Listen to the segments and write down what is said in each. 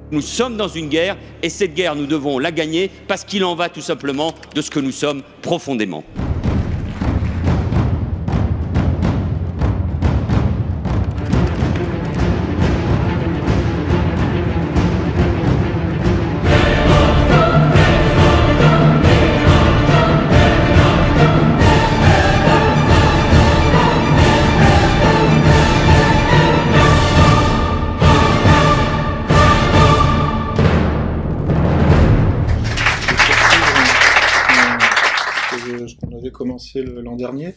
Nous sommes dans une guerre et cette guerre, nous devons la gagner parce qu'il en va tout simplement de ce que nous sommes profondément. On avait commencé l'an dernier.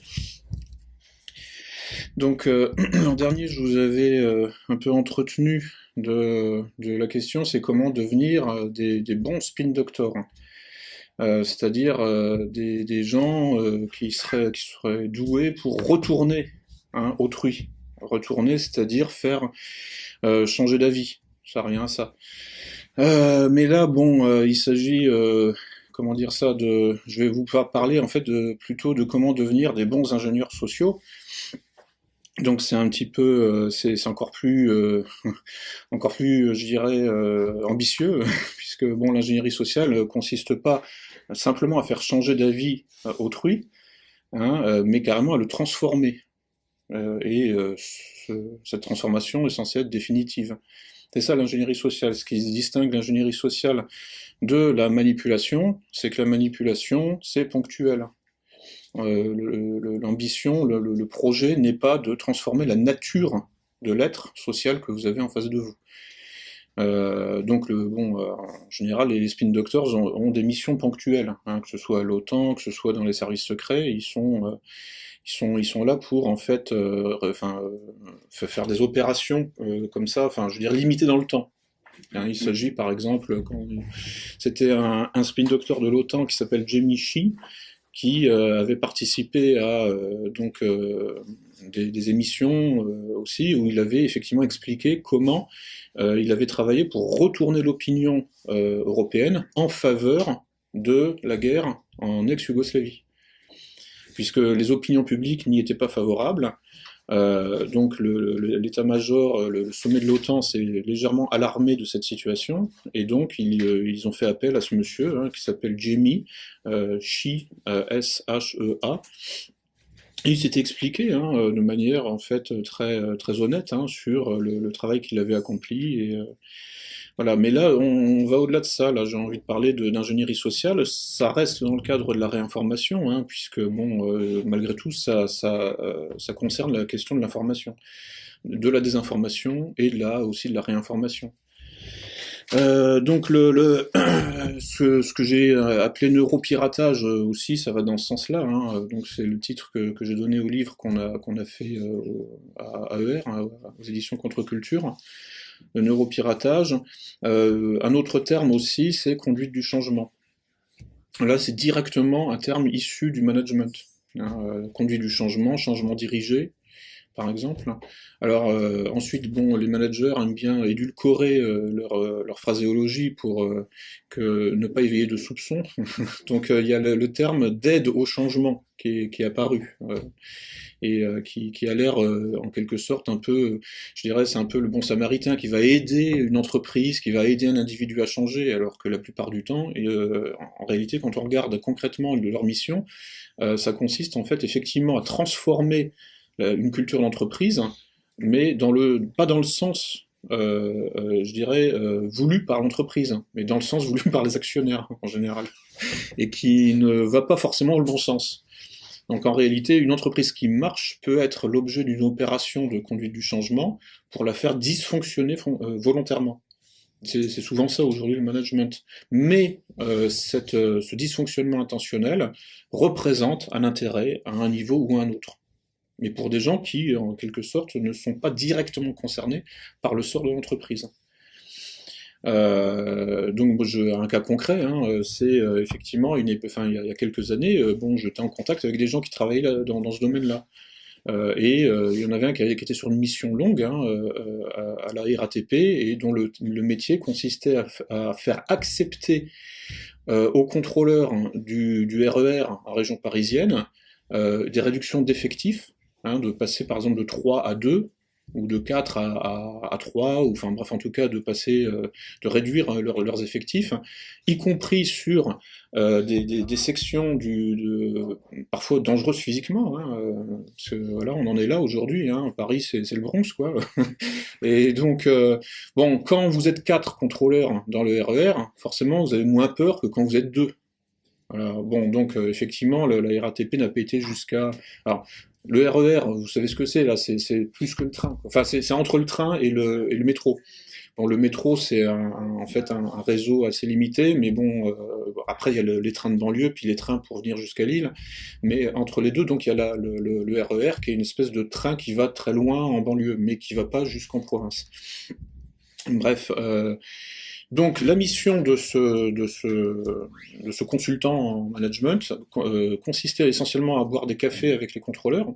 Donc l'an dernier, je vous avais un peu entretenu de la question, c'est comment devenir des bons spin doctors. C'est-à-dire des gens qui seraient doués pour retourner autrui. Retourner, c'est-à-dire faire changer d'avis. Ça revient à ça. Mais là, bon, il s'agit comment dire ça, je vais vous parler en fait plutôt de comment devenir des bons ingénieurs sociaux. Donc c'est un petit peu, c'est encore plus, je dirais, ambitieux, puisque bon, l'ingénierie sociale consiste pas simplement à faire changer d'avis autrui, mais carrément à le transformer. Cette transformation est censée être définitive. C'est ça l'ingénierie sociale. Ce qui distingue l'ingénierie sociale de la manipulation, c'est que la manipulation, c'est ponctuel. L'ambition, le projet n'est pas de transformer la nature de l'être social que vous avez en face de vous. Donc, en général, les spin doctors ont des missions ponctuelles, que ce soit à l'OTAN, que ce soit dans les services secrets, ils sont là pour en fait, faire des opérations comme ça, je veux dire limitées dans le temps. Il s'agit par exemple, c'était un spin doctor de l'OTAN qui s'appelle Jamie Shea, qui avait participé à des émissions aussi, où il avait effectivement expliqué comment il avait travaillé pour retourner l'opinion européenne en faveur de la guerre en ex-Yougoslavie. Puisque les opinions publiques n'y étaient pas favorables, donc l'état-major, le sommet de l'OTAN s'est légèrement alarmé de cette situation, et donc ils ont fait appel à ce monsieur qui s'appelle Jamie Shea, S-H-E-A. Et il s'était expliqué de manière en fait très honnête sur le travail qu'il avait accompli. Et, voilà. Mais là, on va au-delà de ça. Là, j'ai envie de parler d'ingénierie sociale. Ça reste dans le cadre de la réinformation, puisque bon, malgré tout, ça concerne la question de l'information, de la désinformation et là aussi de la réinformation. Donc ce que j'ai appelé neuropiratage aussi, ça va dans ce sens-là. Donc c'est le titre que j'ai donné au livre qu'on a fait à AER, aux éditions Contre-Culture. Le neuropiratage. Un autre terme aussi, c'est conduite du changement. Là, c'est directement un terme issu du management. Conduite du changement, changement dirigé, par exemple. Alors ensuite, bon, les managers aiment bien édulcorer leur phraséologie pour ne pas éveiller de soupçons. Donc il y a le terme d'aide au changement qui est apparu. Et qui a l'air en quelque sorte un peu, je dirais, c'est un peu le bon samaritain qui va aider une entreprise, qui va aider un individu à changer, alors que la plupart du temps, en réalité, quand on regarde concrètement leur mission, ça consiste en fait effectivement à transformer une culture d'entreprise, mais pas dans le sens, je dirais, voulu par l'entreprise, mais dans le sens voulu par les actionnaires en général, et qui ne va pas forcément dans le bon sens. Donc en réalité, une entreprise qui marche peut être l'objet d'une opération de conduite du changement pour la faire dysfonctionner volontairement. C'est souvent ça aujourd'hui le management. Mais ce dysfonctionnement intentionnel représente un intérêt à un niveau ou à un autre. Mais pour des gens qui, en quelque sorte, ne sont pas directement concernés par le sort de l'entreprise. Donc un cas concret, c'est effectivement il y a quelques années, j'étais en contact avec des gens qui travaillaient dans ce domaine-là. Il y en avait un qui était sur une mission longue à la RATP et dont le métier consistait à faire accepter aux contrôleurs du RER en région parisienne des réductions d'effectifs, de passer par exemple de 3 à 2, ou de 4 à 3, ou enfin bref, en tout cas de passer, de réduire leurs effectifs, y compris sur des sections parfois dangereuses physiquement, hein, parce que voilà, on en est là aujourd'hui, hein, Paris c'est le Bronx, quoi. Et donc, bon, quand vous êtes 4 contrôleurs dans le RER, forcément vous avez moins peur que quand vous êtes 2. Voilà. Bon, donc effectivement, la RATP n'a pas été jusqu'à... Alors, le RER, vous savez ce que c'est, là, c'est plus que le train, quoi. Enfin, c'est entre le train et le métro. Bon, le métro, c'est en fait un réseau assez limité, mais bon, après, il y a les trains de banlieue, puis les trains pour venir jusqu'à Lille. Mais entre les deux, donc, il y a le RER, qui est une espèce de train qui va très loin en banlieue, mais qui va pas jusqu'en province. Bref, donc la mission de ce consultant en management consistait essentiellement à boire des cafés avec les contrôleurs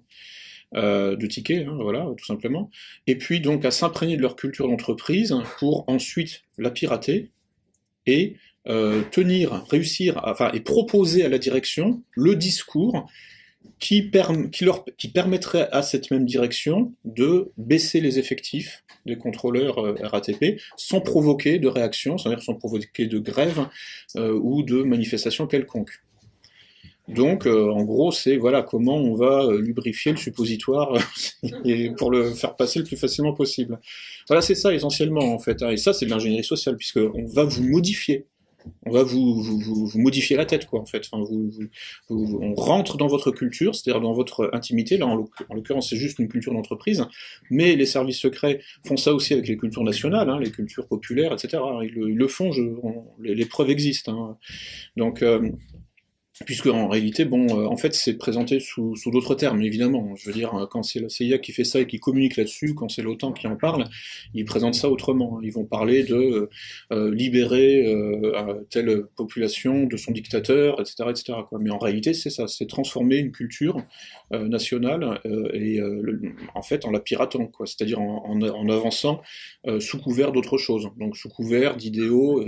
de tickets, hein, voilà, tout simplement, et puis donc à s'imprégner de leur culture d'entreprise pour ensuite la pirater et réussir, enfin, et proposer à la direction le discours qui permettrait à cette même direction de baisser les effectifs des contrôleurs RATP sans provoquer de réaction, c'est-à-dire sans provoquer de grève ou de manifestation quelconque. Donc, en gros, c'est voilà comment on va lubrifier le suppositoire et pour le faire passer le plus facilement possible. Voilà, c'est ça essentiellement en fait, hein. Et ça, c'est de l'ingénierie sociale, puisqu'on va vous modifier. On va vous modifier la tête, quoi, en fait. Enfin, on rentre dans votre culture, c'est-à-dire dans votre intimité. Là, en l'occurrence, c'est juste une culture d'entreprise, mais les services secrets font ça aussi avec les cultures nationales, hein, les cultures populaires, etc. Ils le font, les preuves existent, hein. Donc, puisque en réalité, bon, en fait, c'est présenté sous d'autres termes, évidemment. Je veux dire, quand c'est la CIA qui fait ça et qui communique là-dessus, quand c'est l'OTAN qui en parle, ils présentent ça autrement. Ils vont parler de libérer telle population de son dictateur, etc., etc., quoi. Mais en réalité, c'est ça, c'est transformer une culture nationale en fait, en la piratant, quoi. C'est-à-dire en avançant sous couvert d'autre chose. Donc sous couvert d'idéaux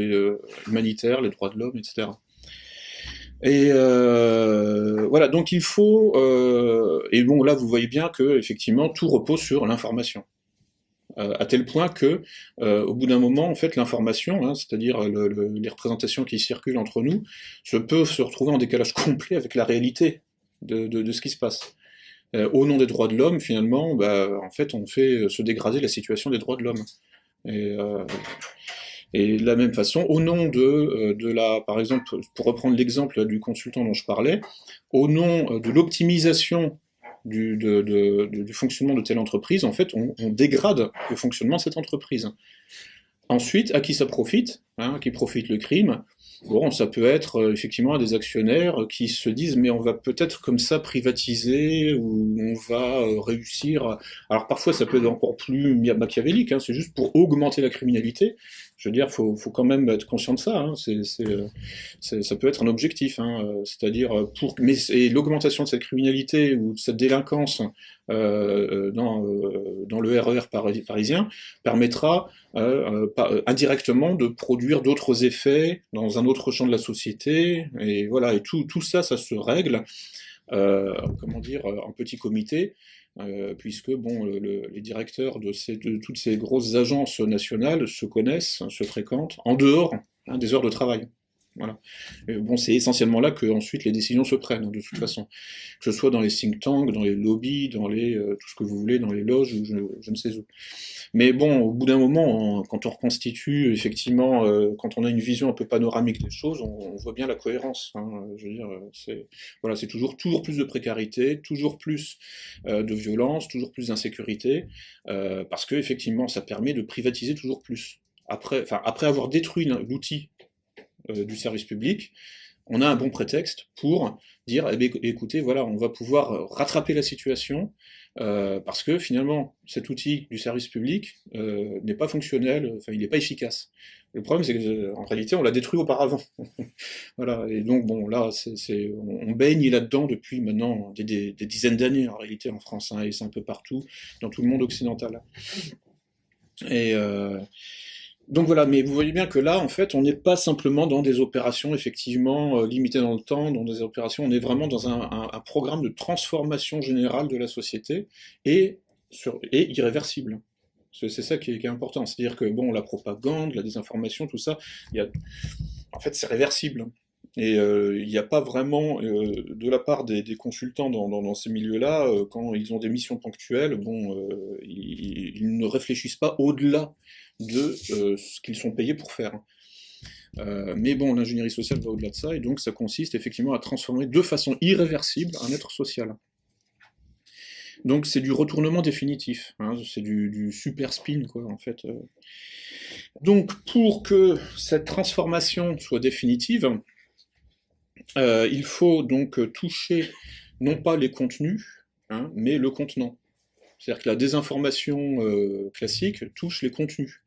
humanitaires, les droits de l'homme, etc. Et voilà, donc il faut et bon là vous voyez bien que effectivement tout repose sur l'information, à tel point que au bout d'un moment en fait l'information, hein, c'est-à-dire les représentations qui circulent entre nous, peuvent se retrouver en décalage complet avec la réalité de ce qui se passe. Au nom des droits de l'homme, finalement, bah, en fait on fait se dégrader la situation des droits de l'homme. Et Et de la même façon, au nom par exemple, pour reprendre l'exemple du consultant dont je parlais, au nom de l'optimisation du fonctionnement de telle entreprise, en fait, on dégrade le fonctionnement de cette entreprise. Ensuite, à qui ça profite, hein, à qui profite le crime? Bon, ça peut être effectivement des actionnaires qui se disent mais on va peut-être comme ça privatiser ou on va réussir. Alors parfois ça peut être encore plus machiavélique, hein, c'est juste pour augmenter la criminalité. Je veux dire, faut quand même être conscient de ça, hein. Ça peut être un objectif, hein, c'est-à-dire mais l'augmentation de cette criminalité ou de cette délinquance dans le RER parisien permettra indirectement de produire d'autres effets dans un autre champ de la société, et voilà, et tout ça, ça se règle, comment dire, en petit comité, puisque bon, les directeurs de toutes ces grosses agences nationales se connaissent, se fréquentent, en dehors, hein, des heures de travail. Voilà. Bon, c'est essentiellement là que ensuite les décisions se prennent, hein, de toute façon. Que ce soit dans les think tanks, dans les lobbies, dans tout ce que vous voulez, dans les loges, ou je ne sais où. Mais bon, au bout d'un moment, quand on reconstitue, effectivement, quand on a une vision un peu panoramique des choses, on voit bien la cohérence, hein. Je veux dire, voilà, c'est toujours plus de précarité, toujours plus de violence, toujours plus d'insécurité, parce que effectivement, ça permet de privatiser toujours plus. Après avoir détruit l'outil du service public, on a un bon prétexte pour dire, eh bien, écoutez, voilà, on va pouvoir rattraper la situation, parce que finalement, cet outil du service public n'est pas fonctionnel, enfin, il n'est pas efficace. Le problème, c'est qu'en réalité, on l'a détruit auparavant. Voilà, et donc, bon, là, on baigne là-dedans depuis maintenant des dizaines d'années, en réalité, en France, hein, et c'est un peu partout, dans tout le monde occidental. Et donc voilà, mais vous voyez bien que là, en fait, on n'est pas simplement dans des opérations effectivement limitées dans le temps, dans des opérations, on est vraiment dans un programme de transformation générale de la société, et et irréversible. C'est ça qui est important. C'est-à-dire que, bon, la propagande, la désinformation, tout ça, en fait, c'est réversible. Et il n'y a pas vraiment, de la part des consultants dans ces milieux-là, quand ils ont des missions ponctuelles, bon, ils ne réfléchissent pas au-delà de ce qu'ils sont payés pour faire. Mais bon, l'ingénierie sociale va au-delà de ça, et donc ça consiste effectivement à transformer de façon irréversible un être social. Donc c'est du retournement définitif, hein, c'est du super spin, quoi, en fait. Donc pour que cette transformation soit définitive, il faut donc toucher non pas les contenus, hein, mais le contenant. C'est-à-dire que la désinformation classique touche les contenus.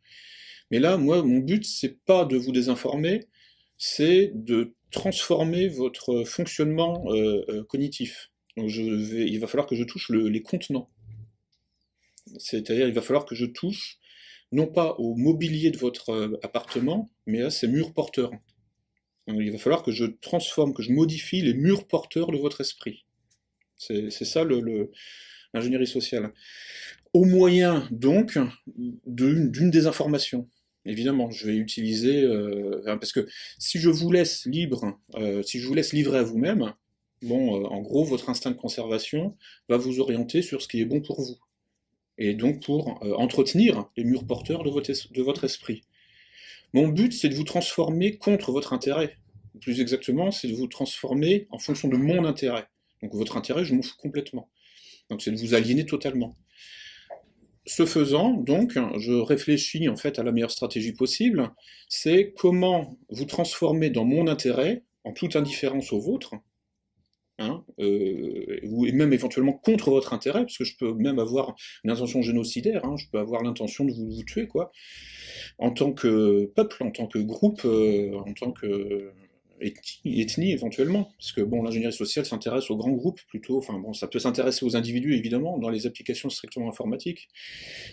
Mais là, moi, mon but, c'est pas de vous désinformer, c'est de transformer votre fonctionnement cognitif. Donc il va falloir que je touche les contenants. C'est-à-dire, il va falloir que je touche non pas au mobilier de votre appartement, mais à ses murs porteurs. Donc, il va falloir que je transforme, que je modifie les murs porteurs de votre esprit. C'est ça l'ingénierie sociale. Au moyen, donc, d'une désinformation. Évidemment, je vais utiliser... parce que si je vous laisse libre, si je vous laisse livrer à vous-même, bon, en gros, votre instinct de conservation va vous orienter sur ce qui est bon pour vous. Et donc pour entretenir les murs porteurs de votre esprit. Mon but, c'est de vous transformer contre votre intérêt. Plus exactement, c'est de vous transformer en fonction de mon intérêt. Donc votre intérêt, je m'en fous complètement. Donc c'est de vous aliéner totalement. Ce faisant, donc, je réfléchis en fait à la meilleure stratégie possible, c'est comment vous transformer dans mon intérêt, en toute indifférence au vôtre, hein, ou même éventuellement contre votre intérêt, parce que je peux même avoir une intention génocidaire, hein, je peux avoir l'intention de vous tuer, quoi, en tant que peuple, en tant que groupe, en tant que ethnie éventuellement, parce que bon, l'ingénierie sociale s'intéresse aux grands groupes plutôt, enfin bon, ça peut s'intéresser aux individus évidemment, dans les applications strictement informatiques,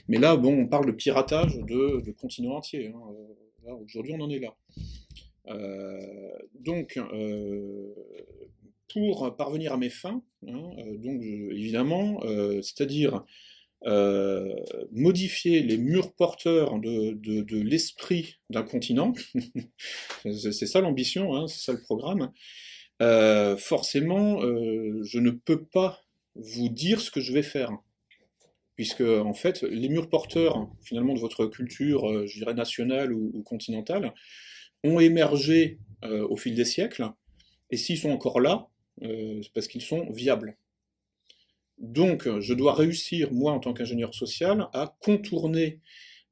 mais là, bon, on parle de piratage de continents entiers, hein, là, aujourd'hui on en est là. Donc, pour parvenir à mes fins, hein, donc évidemment, c'est-à-dire modifier les murs porteurs de l'esprit d'un continent, c'est ça l'ambition, hein, c'est ça le programme, forcément, je ne peux pas vous dire ce que je vais faire. Puisque, en fait, les murs porteurs, finalement, de votre culture, je dirais nationale ou continentale, ont émergé au fil des siècles, et s'ils sont encore là, c'est parce qu'ils sont viables. Donc, je dois réussir, moi, en tant qu'ingénieur social, à contourner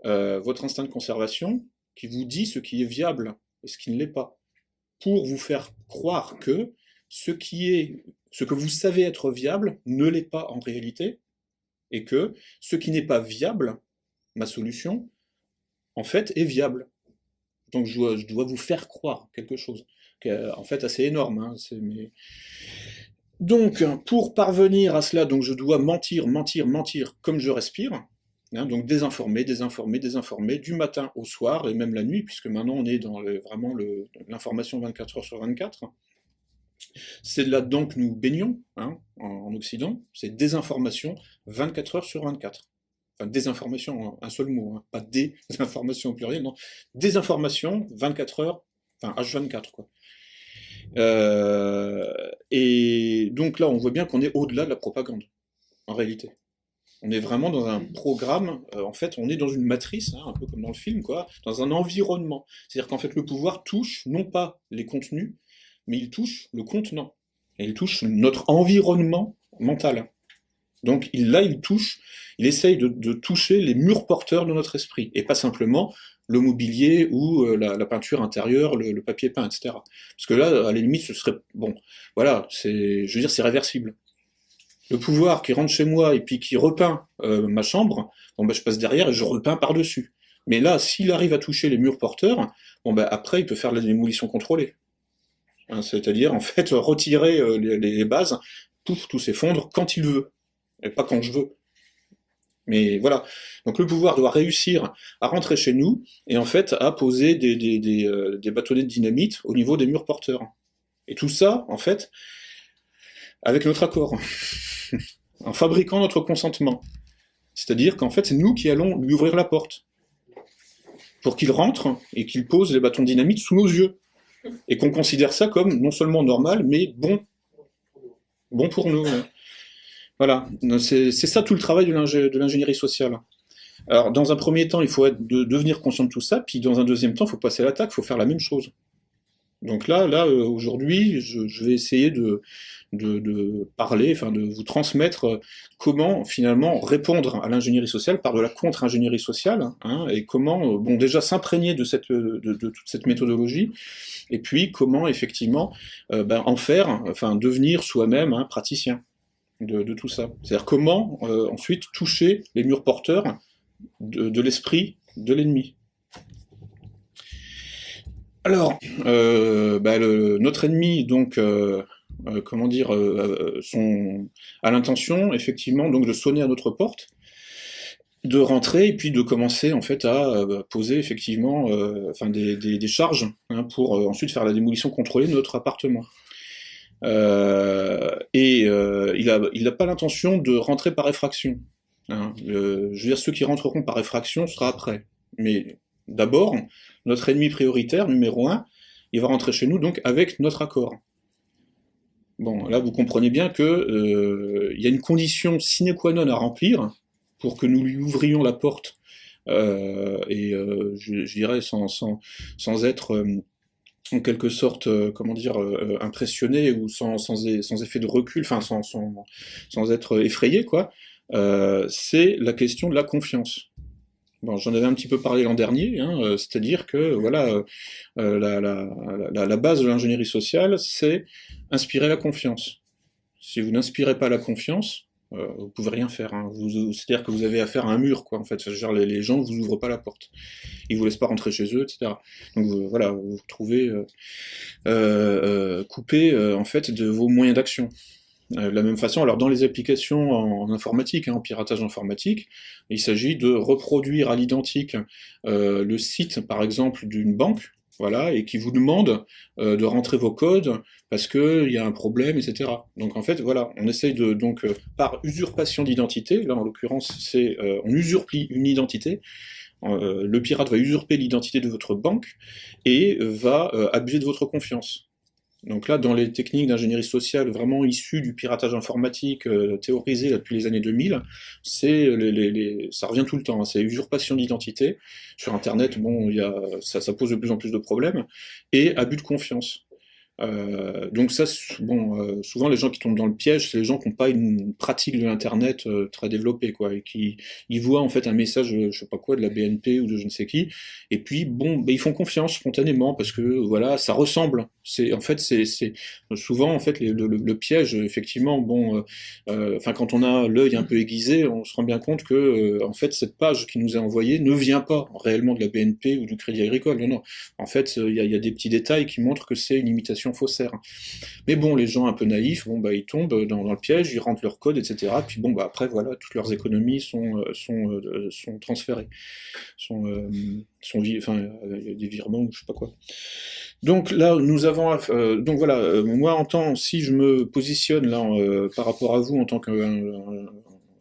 votre instinct de conservation, qui vous dit ce qui est viable et ce qui ne l'est pas, pour vous faire croire que ce que vous savez être viable ne l'est pas en réalité, et que ce qui n'est pas viable, ma solution, en fait, est viable. Donc je dois vous faire croire quelque chose, qui est en fait assez énorme. Hein, donc, pour parvenir à cela, donc je dois mentir, mentir, mentir comme je respire, hein, donc désinformer, désinformer, désinformer, du matin au soir, et même la nuit, puisque maintenant on est dans vraiment l'information 24 heures sur 24. C'est là-dedans que nous baignons, hein, en Occident, c'est désinformation 24 heures sur 24. Enfin, désinformation, un seul mot, hein, pas désinformation au pluriel, non. Désinformation 24 heures, enfin H24, quoi. Et donc là, on voit bien qu'on est au-delà de la propagande, en réalité. On est vraiment dans un programme, en fait, on est dans une matrice, hein, un peu comme dans le film, quoi, dans un environnement. C'est-à-dire qu'en fait, le pouvoir touche non pas les contenus, mais il touche le contenant. Et il touche notre environnement mental. Donc là, il essaye de toucher les murs porteurs de notre esprit, et pas simplement le mobilier ou la peinture intérieure, le papier peint, etc. Parce que là, à la limite, ce serait... Bon, voilà, je veux dire, c'est réversible. Le pouvoir qui rentre chez moi et puis qui repeint ma chambre, bon, bah, je passe derrière et je repeins par-dessus. Mais là, s'il arrive à toucher les murs porteurs, bon, bah, après, il peut faire de la démolition contrôlée. Hein, c'est-à-dire, en fait, retirer les bases, pouf, tout s'effondre quand il veut, et pas quand je veux. Mais voilà. Donc le pouvoir doit réussir à rentrer chez nous et en fait à poser des bâtonnets de dynamite au niveau des murs porteurs. Et tout ça, en fait, avec notre accord, en fabriquant notre consentement. C'est-à-dire qu'en fait, c'est nous qui allons lui ouvrir la porte pour qu'il rentre et qu'il pose les bâtons de dynamite sous nos yeux. Et qu'on considère ça comme non seulement normal, mais bon pour nous. Ouais. Voilà, c'est ça tout le travail de l'ingénierie sociale. Alors, dans un premier temps, il faut devenir conscient de tout ça, puis dans un deuxième temps, il faut passer à l'attaque, il faut faire la même chose. Donc là, aujourd'hui, je vais essayer de parler, enfin de vous transmettre comment finalement répondre à l'ingénierie sociale par de la contre-ingénierie sociale, hein, et comment, bon, déjà s'imprégner de toute cette méthodologie, et puis comment effectivement en faire, enfin devenir soi-même un praticien de tout ça. C'est-à-dire comment ensuite toucher les murs porteurs de l'esprit de l'ennemi. Alors, notre ennemi, donc, a l'intention, effectivement, donc de sonner à notre porte, de rentrer et puis de commencer en fait à poser effectivement, des charges, hein, pour ensuite faire la démolition contrôlée de notre appartement. Il n'a pas l'intention de rentrer par effraction. Hein. Je veux dire, ceux qui rentreront par effraction sera après. Mais d'abord, notre ennemi prioritaire, numéro 1, il va rentrer chez nous donc avec notre accord. Bon, là vous comprenez bien que y a une condition sine qua non à remplir pour que nous lui ouvrions la porte, je dirais sans être en quelque sorte, impressionné ou sans effet de recul, enfin sans être effrayé, quoi. C'est la question de la confiance. Bon, j'en avais un petit peu parlé l'an dernier, hein, c'est-à-dire que voilà, la base de l'ingénierie sociale, c'est inspirer la confiance. Si vous n'inspirez pas la confiance, vous pouvez rien faire. Hein. C'est-à-dire que vous avez affaire à un mur, quoi. En fait, genre, les gens vous ouvrent pas la porte, ils vous laissent pas rentrer chez eux, etc. Donc voilà, vous vous retrouvez coupé en fait de vos moyens d'action. De la même façon, alors dans les applications en informatique, hein, en piratage informatique, il s'agit de reproduire à l'identique le site, par exemple, d'une banque, voilà, et qui vous demande de rentrer vos codes parce qu'il y a un problème, etc. Donc en fait, voilà, on essaye par usurpation d'identité, là en l'occurrence, c'est on usurpe une identité. Le pirate va usurper l'identité de votre banque et va abuser de votre confiance. Donc là, dans les techniques d'ingénierie sociale vraiment issues du piratage informatique théorisé là, depuis les années 2000, ça revient tout le temps, hein, c'est usurpation d'identité. Sur Internet, bon, ça pose de plus en plus de problèmes, et abus de confiance. Donc ça, bon, souvent les gens qui tombent dans le piège, c'est les gens qui n'ont pas une pratique de l'internet très développée, quoi, et qui ils voient en fait un message, je sais pas quoi, de la BNP ou de je ne sais qui, et puis bon, ils font confiance spontanément parce que voilà, ça ressemble. C'est souvent en fait le piège, effectivement, bon, quand on a l'œil un peu aiguisé, on se rend bien compte que en fait cette page qui nous est envoyée ne vient pas réellement de la BNP ou du Crédit Agricole, non, non. En fait, il y a des petits détails qui montrent que c'est une imitation faussaire. Mais bon, les gens un peu naïfs, bon, ils tombent dans le piège, ils rentrent leur code, etc. Puis bon, après, voilà, toutes leurs économies sont transférées. Il y a des virements ou je sais pas quoi. Donc là, nous avons... donc voilà, moi, si je me positionne là par rapport à vous en tant que...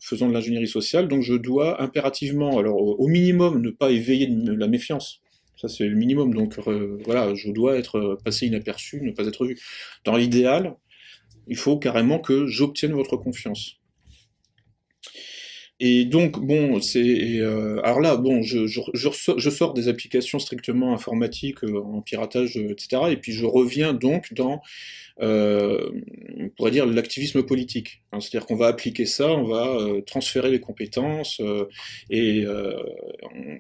faisant de l'ingénierie sociale, donc je dois impérativement, alors au minimum, ne pas éveiller la méfiance. Ça, c'est le minimum. Donc voilà, je dois être passé inaperçu, ne pas être vu. Dans l'idéal, il faut carrément que j'obtienne votre confiance. Et donc, bon, alors là, bon, je sors des applications strictement informatiques en piratage, etc. Et puis je reviens donc dans, on pourrait dire, l'activisme politique. Hein, c'est-à-dire qu'on va appliquer ça, on va transférer les compétences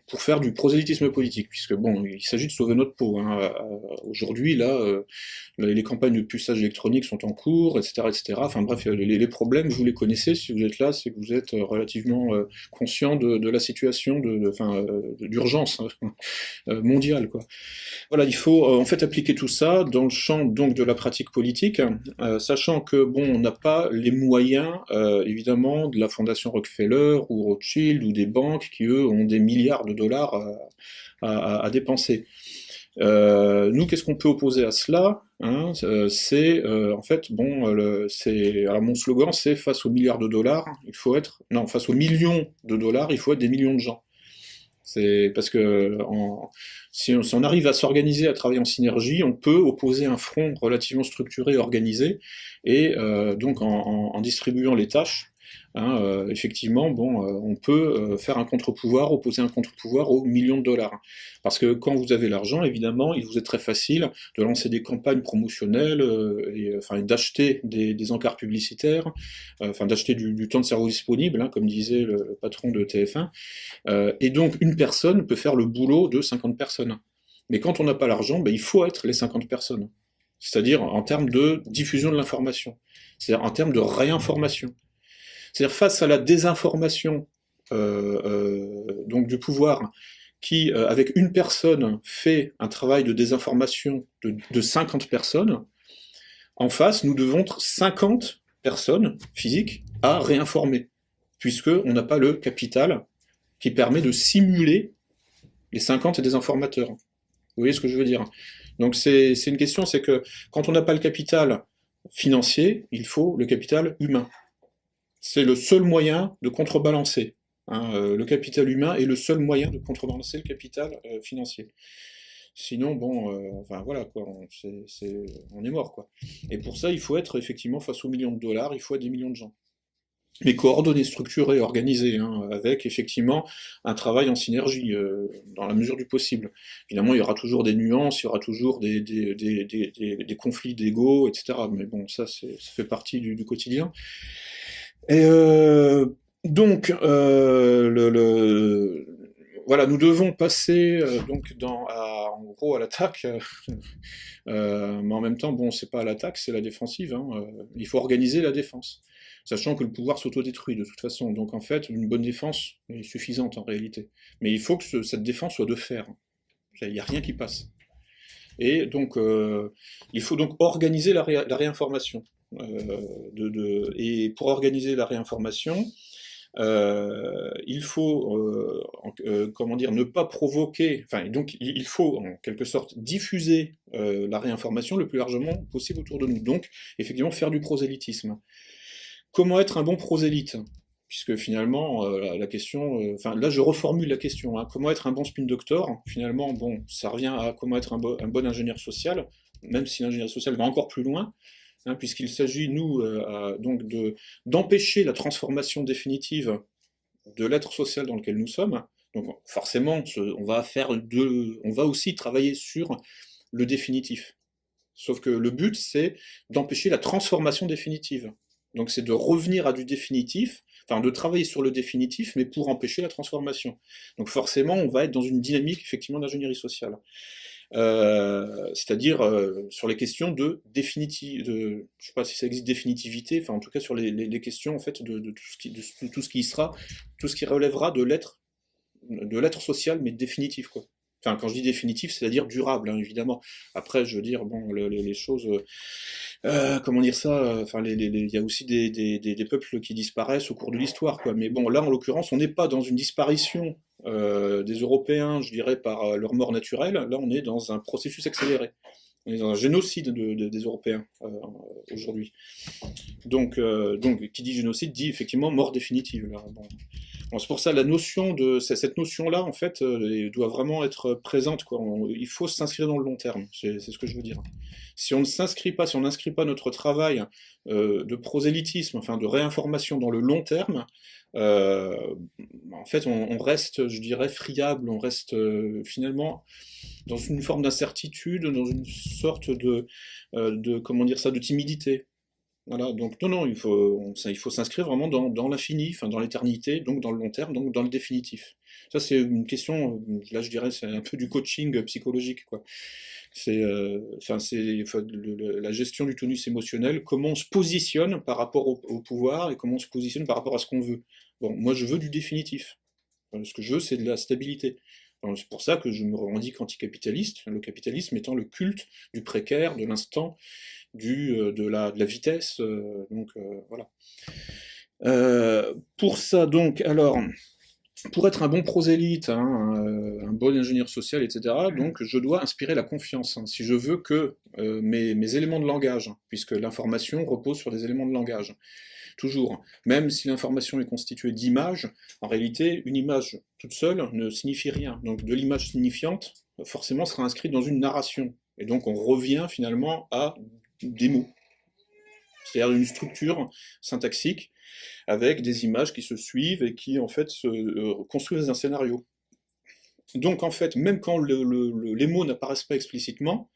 pour faire du prosélytisme politique, puisque bon, il s'agit de sauver notre peau. Hein. Aujourd'hui, là, les campagnes de puçage électronique sont en cours, etc., etc. Enfin bref, les problèmes, vous les connaissez. Si vous êtes là, c'est que vous êtes relativement conscient de la situation, d'urgence mondiale, quoi. Voilà, il faut en fait appliquer tout ça dans le champ donc de la pratique politique, sachant que bon, on n'a pas les moyens évidemment de la Fondation Rockefeller ou Rothschild ou des banques qui eux ont des milliards de dollars à dépenser. Nous, qu'est-ce qu'on peut opposer à cela, hein? C'est en fait, bon, alors mon slogan, c'est face aux milliards de dollars, il faut être, non, face aux millions de dollars, il faut être des millions de gens. C'est parce que si on arrive à s'organiser, à travailler en synergie, on peut opposer un front relativement structuré, organisé, et donc en distribuant les tâches, hein, effectivement, bon, on peut faire un contre-pouvoir, opposer un contre-pouvoir aux millions de dollars. Parce que quand vous avez l'argent, évidemment, il vous est très facile de lancer des campagnes promotionnelles, enfin, d'acheter des encarts publicitaires, enfin d'acheter du temps de cerveau disponible, hein, comme disait le patron de TF1. Et donc, une personne peut faire le boulot de 50 personnes. Mais quand on n'a pas l'argent, ben, il faut être les 50 personnes. C'est-à-dire en termes de diffusion de l'information. C'est-à-dire en termes de réinformation. C'est-à-dire face à la désinformation donc du pouvoir qui, avec une personne, fait un travail de désinformation de 50 personnes, en face, nous devons être 50 personnes physiques à réinformer, puisqu'on n'a pas le capital qui permet de simuler les 50 désinformateurs. Vous voyez ce que je veux dire? Donc c'est une question, c'est que quand on n'a pas le capital financier, il faut le capital humain. C'est le seul moyen de contrebalancer. Hein, le capital humain est le seul moyen de contrebalancer le capital financier. Sinon, bon, enfin voilà, quoi, on est mort, quoi. Et pour ça, il faut être effectivement face aux millions de dollars, il faut être des millions de gens. Mais coordonnés, structurés, organisés, hein, avec effectivement un travail en synergie, dans la mesure du possible. Évidemment, il y aura toujours des nuances, il y aura toujours des conflits d'ego, etc. Mais bon, ça fait partie du quotidien. Et donc, voilà, nous devons passer donc en gros à l'attaque, mais en même temps, bon, c'est pas à l'attaque, c'est la défensive. Hein, il faut organiser la défense, sachant que le pouvoir s'autodétruit de toute façon. Donc en fait, une bonne défense est suffisante en réalité. Mais il faut que cette défense soit de fer. Il n'y a rien qui passe. Et donc, il faut donc organiser la réinformation. Et pour organiser la réinformation, il faut, comment dire, ne pas provoquer, enfin, donc il faut en quelque sorte diffuser la réinformation le plus largement possible autour de nous. Donc, effectivement, faire du prosélytisme. Comment être un bon prosélyte? Puisque finalement, la question, enfin là je reformule la question, hein. Comment être un bon spin doctor? Finalement, bon, ça revient à comment être un bon ingénieur social, même si l'ingénieur social va encore plus loin, hein, puisqu'il s'agit, nous, donc d'empêcher la transformation définitive de l'être social dans lequel nous sommes. Donc forcément, on va aussi travailler sur le définitif. Sauf que le but, c'est d'empêcher la transformation définitive. Donc c'est de revenir à du définitif, enfin de travailler sur le définitif, mais pour empêcher la transformation. Donc forcément, on va être dans une dynamique effectivement d'ingénierie sociale. C'est-à-dire sur les questions de définitive, je sais pas si ça existe définitivité, enfin en tout cas sur les questions en fait de tout ce qui sera, tout ce qui relèvera de l'être social, mais définitif quoi. Enfin, quand je dis définitif, c'est-à-dire durable, hein, évidemment. Après, je veux dire, bon, les choses, comment dire ça, enfin, il y a aussi des peuples qui disparaissent au cours de l'histoire, quoi. Mais bon, là, en l'occurrence, on n'est pas dans une disparition des Européens, je dirais, par leur mort naturelle. Là, on est dans un processus accéléré. On est dans un génocide des Européens aujourd'hui. Donc, qui dit génocide dit effectivement mort définitive. Là. Bon. Bon, c'est pour ça cette notion-là, en fait, doit vraiment être présente. Quoi. Il faut s'inscrire dans le long terme. C'est ce que je veux dire. Si on ne s'inscrit pas, si on n'inscrit pas notre travail de prosélytisme, enfin de réinformation dans le long terme, en fait, on reste, je dirais, friable. On reste finalement dans une forme d'incertitude, dans une sorte comment dire ça, de timidité. Voilà, donc non, il faut s'inscrire vraiment dans l'infini, enfin dans l'éternité, donc dans le long terme, donc dans le définitif. Ça, c'est une question, là je dirais, c'est un peu du coaching psychologique, quoi. La gestion du tonus émotionnel, comment on se positionne par rapport au pouvoir et comment on se positionne par rapport à ce qu'on veut. Bon, moi je veux du définitif. Ce que je veux, c'est de la stabilité. C'est pour ça que je me revendique anticapitaliste, le capitalisme étant le culte du précaire, de l'instant, de la vitesse, donc voilà. Pour ça, donc, alors, pour être un bon prosélyte, hein, un bon ingénieur social, etc., donc je dois inspirer la confiance. Hein, si je veux que mes éléments de langage, hein, puisque l'information repose sur des éléments de langage, toujours, même si l'information est constituée d'images, en réalité, une image toute seule ne signifie rien. Donc de l'image signifiante, forcément, sera inscrite dans une narration. Et donc on revient finalement à des mots. C'est-à-dire une structure syntaxique avec des images qui se suivent et qui en fait se construisent un scénario. Donc en fait, même quand les mots n'apparaissent pas explicitement,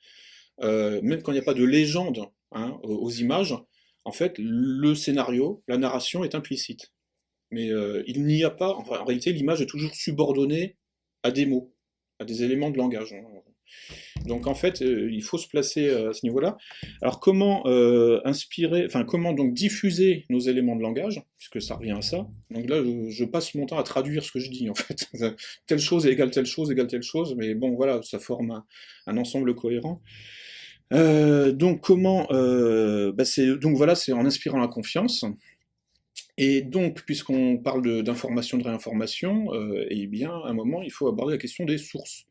même quand il n'y a pas de légende, hein, aux images, en fait, le scénario, la narration est implicite. Mais il n'y a pas, enfin, en réalité, l'image est toujours subordonnée à des mots, à des éléments de langage. Donc en fait, il faut se placer à ce niveau-là. Alors comment inspirer, enfin comment donc diffuser nos éléments de langage, puisque ça revient à ça. Donc là, je passe mon temps à traduire ce que je dis en fait. Telle chose égale telle chose égale telle chose, mais bon voilà, ça forme un ensemble cohérent. Donc comment, donc voilà, c'est en inspirant la confiance. Et donc, puisqu'on parle d'information, de réinformation, eh bien, à un moment, il faut aborder la question des sources.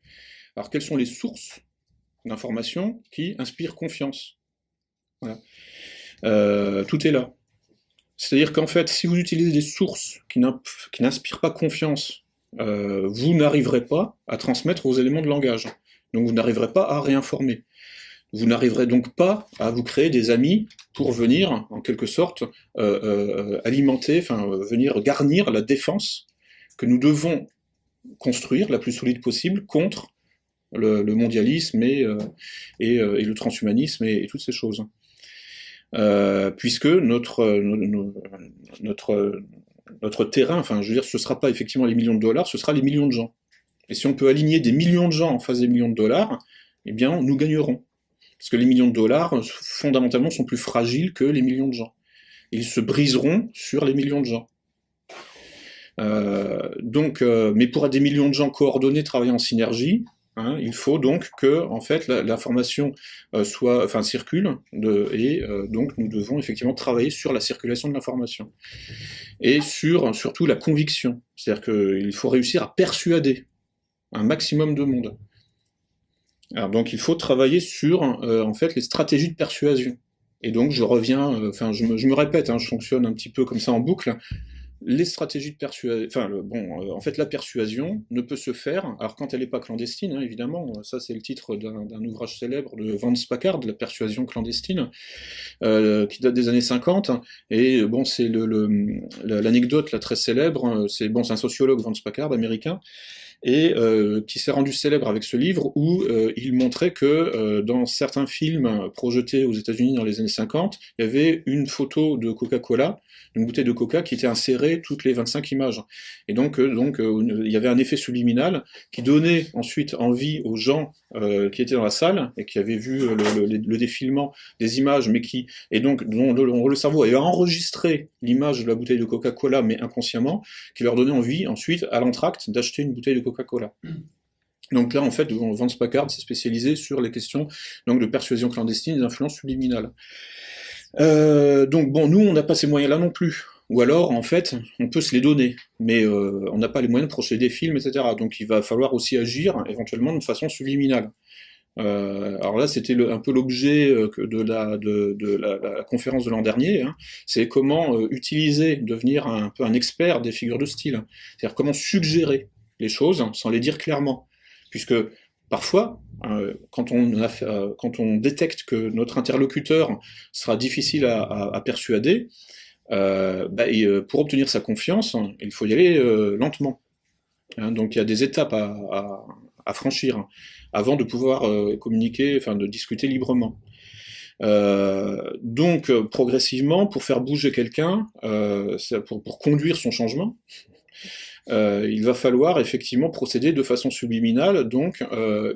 Alors, quelles sont les sources d'information qui inspirent confiance? Voilà. Tout est là. C'est-à-dire qu'en fait, si vous utilisez des sources qui n'inspirent pas confiance, vous n'arriverez pas à transmettre vos éléments de langage. Donc, vous n'arriverez pas à réinformer. Vous n'arriverez donc pas à vous créer des amis pour venir, en quelque sorte, alimenter, enfin, venir garnir la défense que nous devons construire la plus solide possible contre le mondialisme et le transhumanisme et toutes ces choses. Puisque notre terrain, enfin, je veux dire, ce ne sera pas effectivement les millions de dollars, ce sera les millions de gens. Et si on peut aligner des millions de gens en face des millions de dollars, eh bien, nous gagnerons. Parce que les millions de dollars, fondamentalement, sont plus fragiles que les millions de gens. Ils se briseront sur les millions de gens. Mais pour avoir des millions de gens coordonnés, travailler en synergie, hein, il faut donc que, en fait, l'information circule, donc nous devons effectivement travailler sur la circulation de l'information. Et surtout la conviction. C'est-à-dire qu'il faut réussir à persuader un maximum de monde. Alors donc il faut travailler sur en fait les stratégies de persuasion. Et donc je reviens, je me répète, hein, je fonctionne un petit peu comme ça en boucle. Les stratégies de persuasion, en fait la persuasion ne peut se faire, alors quand elle n'est pas clandestine, hein, évidemment, ça c'est le titre d'un ouvrage célèbre de Vance Packard, La persuasion clandestine, qui date des années 50, et bon c'est l'anecdote là très célèbre, c'est un sociologue Vance Packard américain, et qui s'est rendu célèbre avec ce livre où il montrait que dans certains films projetés aux États-Unis dans les années 50, il y avait une photo de Coca-Cola, une bouteille de Coca qui était insérée toutes les 25 images. Et donc il y avait un effet subliminal qui donnait ensuite envie aux gens qui étaient dans la salle et qui avaient vu le défilement des images, mais dont le cerveau avait enregistré l'image de la bouteille de Coca-Cola, mais inconsciemment, qui leur donnait envie ensuite, à l'entracte, d'acheter une bouteille de Coca-Cola. Donc là, en fait, Vance Packard s'est spécialisé sur les questions donc, de persuasion clandestine et d'influence subliminale. Donc bon, nous, on n'a pas ces moyens-là non plus. Ou alors, en fait, on peut se les donner, mais on n'a pas les moyens de projeter des films, etc. Donc il va falloir aussi agir, éventuellement, de façon subliminale. Alors là, c'était un peu l'objet de la conférence de l'an dernier, hein. C'est comment devenir un peu un expert des figures de style. C'est-à-dire comment suggérer les choses sans les dire clairement. Puisque parfois, quand on détecte que notre interlocuteur sera difficile à persuader, pour obtenir sa confiance, il faut y aller lentement. Hein, donc il y a des étapes à franchir avant de pouvoir communiquer, de discuter librement. Donc progressivement, pour faire bouger quelqu'un, pour conduire son changement, il va falloir effectivement procéder de façon subliminale,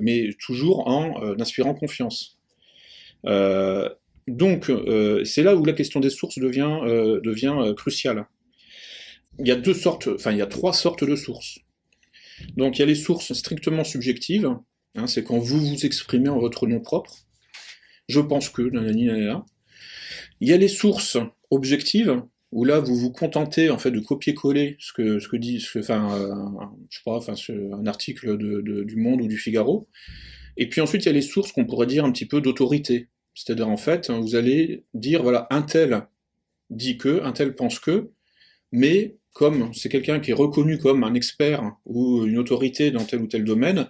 mais toujours en inspirant confiance. C'est là où la question des sources devient cruciale. Il y a trois sortes de sources. Donc il y a les sources strictement subjectives, hein, c'est quand vous vous exprimez en votre nom propre. Je pense que, nanani, nanana. Il y a les sources objectives, où là vous vous contentez en fait de copier-coller je sais pas, un article du Monde ou du Figaro. Et puis ensuite il y a les sources qu'on pourrait dire un petit peu d'autorité. C'est-à-dire en fait, vous allez dire voilà, un tel dit que, un tel pense que, mais comme c'est quelqu'un qui est reconnu comme un expert ou une autorité dans tel ou tel domaine,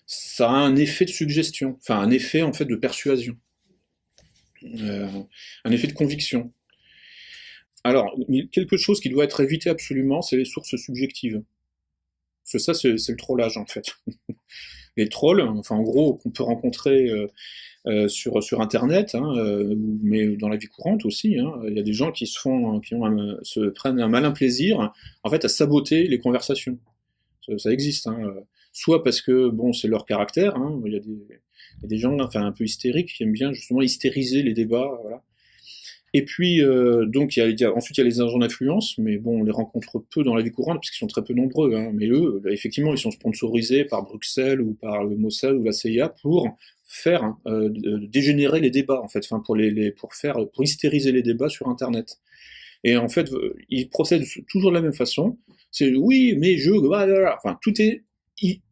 ça a un effet de suggestion, enfin un effet en fait de persuasion, euh, un effet de conviction. Alors, quelque chose qui doit être évité absolument, c'est les sources subjectives. Parce que ça, c'est le trollage en fait. Les trolls, enfin en gros, qu'on peut rencontrer sur Internet, hein, mais dans la vie courante aussi. Hein. Il y a des gens qui se prennent un malin plaisir, en fait, à saboter les conversations. Ça existe. Hein. Soit parce que bon, c'est leur caractère. Hein. Il y a des gens, enfin, un peu hystériques qui aiment bien justement hystériser les débats. Voilà. Et puis, donc, ensuite, il y a les agents d'influence, mais bon, on les rencontre peu dans la vie courante, parce qu'ils sont très peu nombreux. Hein, mais eux, là, effectivement, ils sont sponsorisés par Bruxelles ou par le Mossad ou la CIA pour faire dégénérer les débats, en fait, enfin, pour hystériser les débats sur Internet. Et en fait, ils procèdent toujours de la même façon. C'est oui, mais enfin, tout est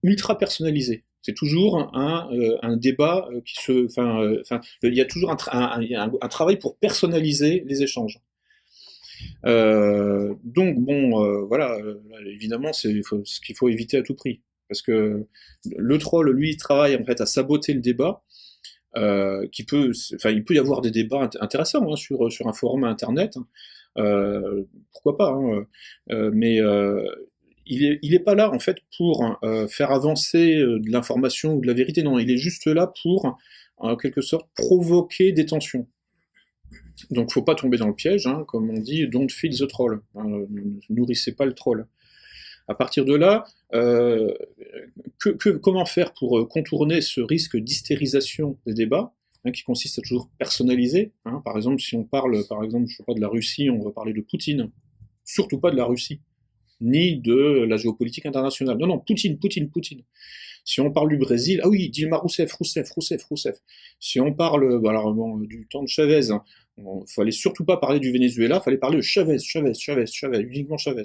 ultra personnalisé. C'est toujours un débat il y a toujours un travail pour personnaliser les échanges. Donc bon, voilà, évidemment, c'est ce qu'il faut éviter à tout prix, parce que le troll, lui, il travaille en fait à saboter le débat. Il peut y avoir des débats intéressants hein, sur un forum internet. Pourquoi pas, hein, mais il est pas là en fait pour faire avancer de l'information ou de la vérité, non, il est juste là pour, en quelque sorte, provoquer des tensions. Donc faut pas tomber dans le piège, hein, comme on dit, don't feed the troll, hein, ne nourrissez pas le troll. À partir de là, comment faire pour contourner ce risque d'hystérisation des débats, hein, qui consiste à toujours personnaliser, hein. Par exemple, si on parle, par exemple, je sais pas, de la Russie, on va parler de Poutine, surtout pas de la Russie, ni de la géopolitique internationale. Non, non, Poutine, Poutine, Poutine. Si on parle du Brésil, ah oui, Dilma Rousseff, Rousseff, Rousseff, Rousseff. Si on parle du temps de Chavez, hein, fallait surtout pas parler du Venezuela, fallait parler de Chavez, Chavez, Chavez, Chavez, uniquement Chavez.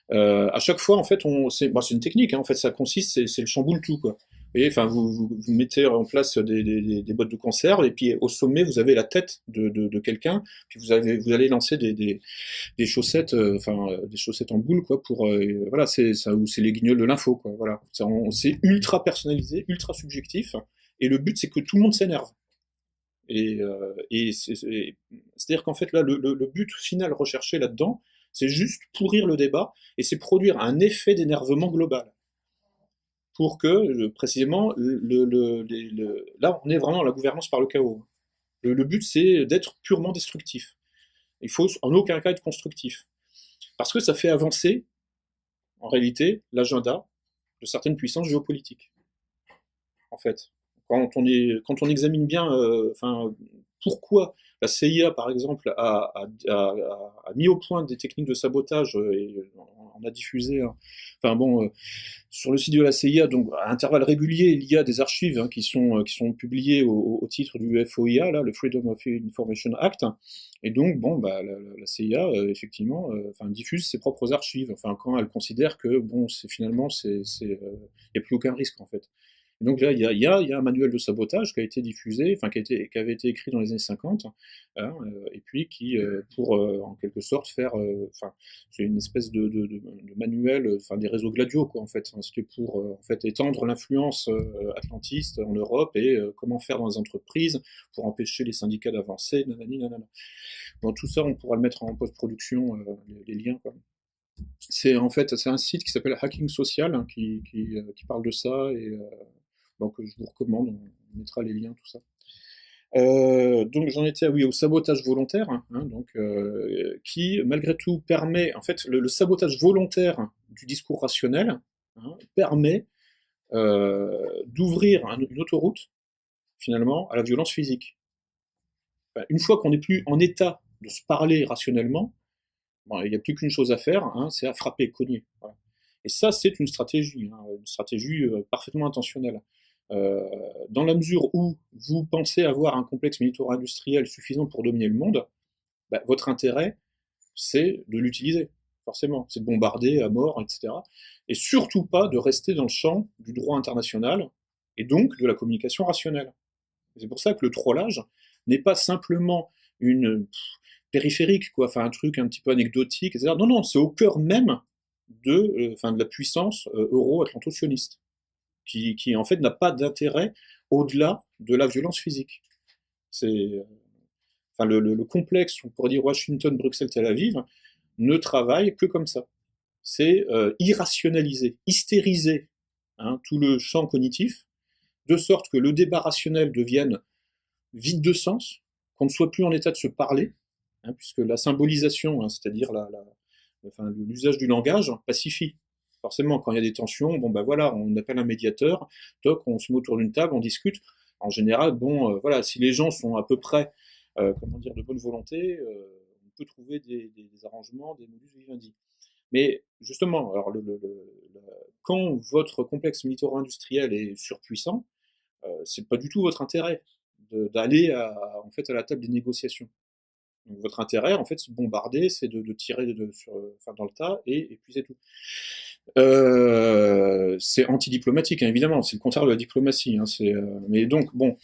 À chaque fois, en fait, c'est une technique. Hein, en fait, ça consiste, c'est le chamboule tout, quoi. Et enfin, vous mettez en place des boîtes de conserve, et puis au sommet, vous avez la tête de quelqu'un, puis vous allez lancer des chaussettes, des chaussettes en boule, quoi, pour voilà, c'est ça, ou c'est les guignols de l'info, quoi. Voilà, c'est ultra personnalisé, ultra subjectif, et le but, c'est que tout le monde s'énerve. Et c'est-à-dire qu'en fait, là, le but final recherché là-dedans, c'est juste pourrir le débat, et c'est produire un effet d'énervement global. Pour que, précisément, là, on est vraiment dans la gouvernance par le chaos. Le but, c'est d'être purement destructif. Il faut en aucun cas être constructif. Parce que ça fait avancer, en réalité, l'agenda de certaines puissances géopolitiques. En fait. Quand on examine bien pourquoi la CIA, par exemple, a mis au point des techniques de sabotage et en a diffusé. Hein. Enfin bon, sur le site de la CIA, donc à intervalles réguliers, il y a des archives hein, qui sont publiées au titre du FOIA, là, le Freedom of Information Act. Et donc, bon, bah, la CIA, effectivement, diffuse ses propres archives. Enfin, quand elle considère que, bon, il n'y a plus aucun risque, en fait. Donc là, il y a un manuel de sabotage qui a été diffusé, enfin qui avait été écrit dans les années 50, hein, et puis qui, pour en quelque sorte faire, c'est une espèce de manuel, des réseaux gladiaux quoi en fait. C'était pour en fait étendre l'influence atlantiste en Europe et comment faire dans les entreprises pour empêcher les syndicats d'avancer, nanani, nanana. Bon, tout ça, on pourra le mettre en post-production, les liens quoi. C'est en fait c'est un site qui s'appelle Hacking Social hein, qui parle de ça et donc je vous recommande, on mettra les liens, tout ça. Donc j'en étais oui, au sabotage volontaire, hein, donc, qui malgré tout permet, en fait le sabotage volontaire du discours rationnel hein, permet d'ouvrir une autoroute finalement à la violence physique. Enfin, une fois qu'on n'est plus en état de se parler rationnellement, bon, il n'y a plus qu'une chose à faire, hein, c'est à frapper, cogner. Voilà. Et ça, c'est une stratégie parfaitement intentionnelle. Dans la mesure où vous pensez avoir un complexe militaro-industriel suffisant pour dominer le monde, bah, votre intérêt, c'est de l'utiliser, forcément. C'est de bombarder à mort, etc. Et surtout pas de rester dans le champ du droit international et donc de la communication rationnelle. C'est pour ça que le trollage n'est pas simplement une périphérique, quoi, enfin un truc un petit peu anecdotique, etc. Non, non, c'est au cœur même de la puissance euro-atlanto-sioniste, qui en fait n'a pas d'intérêt au-delà de la violence physique. C'est, le complexe, on pourrait dire Washington, Bruxelles, Tel Aviv, ne travaille que comme ça. C'est irrationaliser, hystériser tout le champ cognitif, de sorte que le débat rationnel devienne vide de sens, qu'on ne soit plus en état de se parler, puisque la symbolisation, c'est-à-dire l'usage du langage, pacifie. Forcément, quand il y a des tensions, bon ben voilà, on appelle un médiateur, toc, on se met autour d'une table, on discute. En général, voilà, si les gens sont à peu près, de bonne volonté, on peut trouver des arrangements, des modus vivendi. Mais justement, alors quand votre complexe militaro-industriel est surpuissant, c'est pas du tout votre intérêt d'aller en fait à la table des négociations. Donc votre intérêt, en fait, c'est de bombarder, c'est de tirer dans le tas, et puis c'est tout. C'est antidiplomatique, évidemment, c'est le contraire de la diplomatie. Mais donc, bon.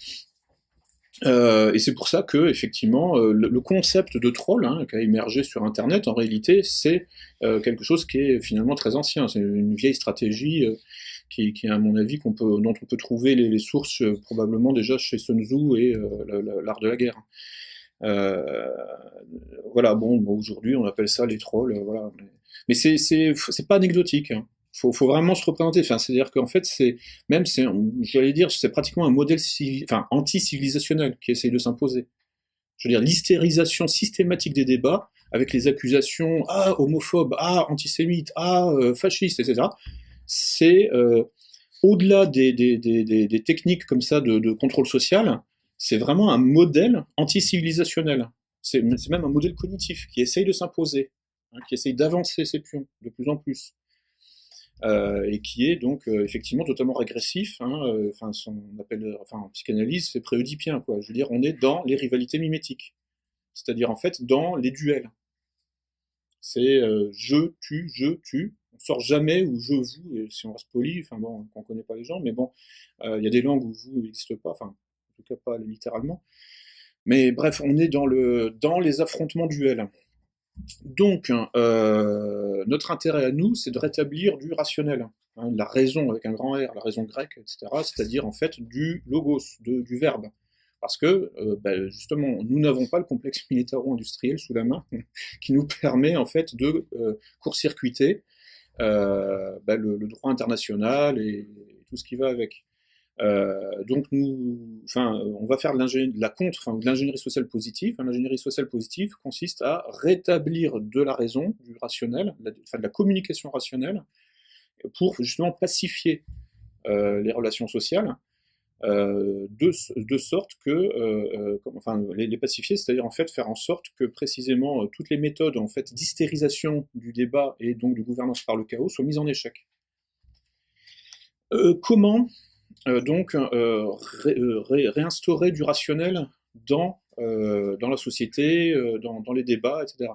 Et c'est pour ça que, effectivement, le concept de troll qui a émergé sur Internet, en réalité, c'est quelque chose qui est finalement très ancien. C'est une vieille stratégie qui est, à mon avis, dont on peut trouver les sources probablement déjà chez Sun Tzu et l'art de la guerre. Voilà, bon, aujourd'hui on appelle ça les trolls, voilà. Mais c'est pas anecdotique. Faut vraiment se représenter. C'est-à-dire qu'en fait, j'allais dire, c'est pratiquement un modèle anti-civilisationnel qui essaye de s'imposer. Je veux dire, l'hystérisation systématique des débats avec les accusations homophobes, antisémites, fascistes, etc. C'est au-delà des techniques comme ça de contrôle social, c'est vraiment un modèle anti-civilisationnel. C'est même un modèle cognitif qui essaye de s'imposer, qui essaye d'avancer ses pions de plus en plus. Et qui est donc effectivement totalement régressif. En psychanalyse, c'est préoedipien, quoi. Je veux dire, on est dans les rivalités mimétiques, c'est-à-dire en fait dans les duels. C'est je tue. On sort jamais ou je vous, et si on reste poli, on connaît pas les gens, mais bon, il y a des langues où vous n'existe pas, en tout cas pas littéralement. Mais bref, on est dans les affrontements duels. Donc, notre intérêt à nous, c'est de rétablir du rationnel, la raison avec un grand R, la raison grecque, etc., c'est-à-dire en fait du logos, du verbe. Parce que, justement, nous n'avons pas le complexe militaro-industriel sous la main qui nous permet en fait de court-circuiter le droit international et tout ce qui va avec. Donc on va faire de l'ingénierie sociale positive. L'ingénierie sociale positive consiste à rétablir de la raison, du rationnel, de la communication rationnelle, pour justement pacifier les relations sociales, de sorte que, les pacifier, c'est-à-dire en fait faire en sorte que précisément toutes les méthodes en fait d'hystérisation du débat et donc de gouvernance par le chaos soient mises en échec. Comment réinstaurer du rationnel dans la société, dans les débats, etc.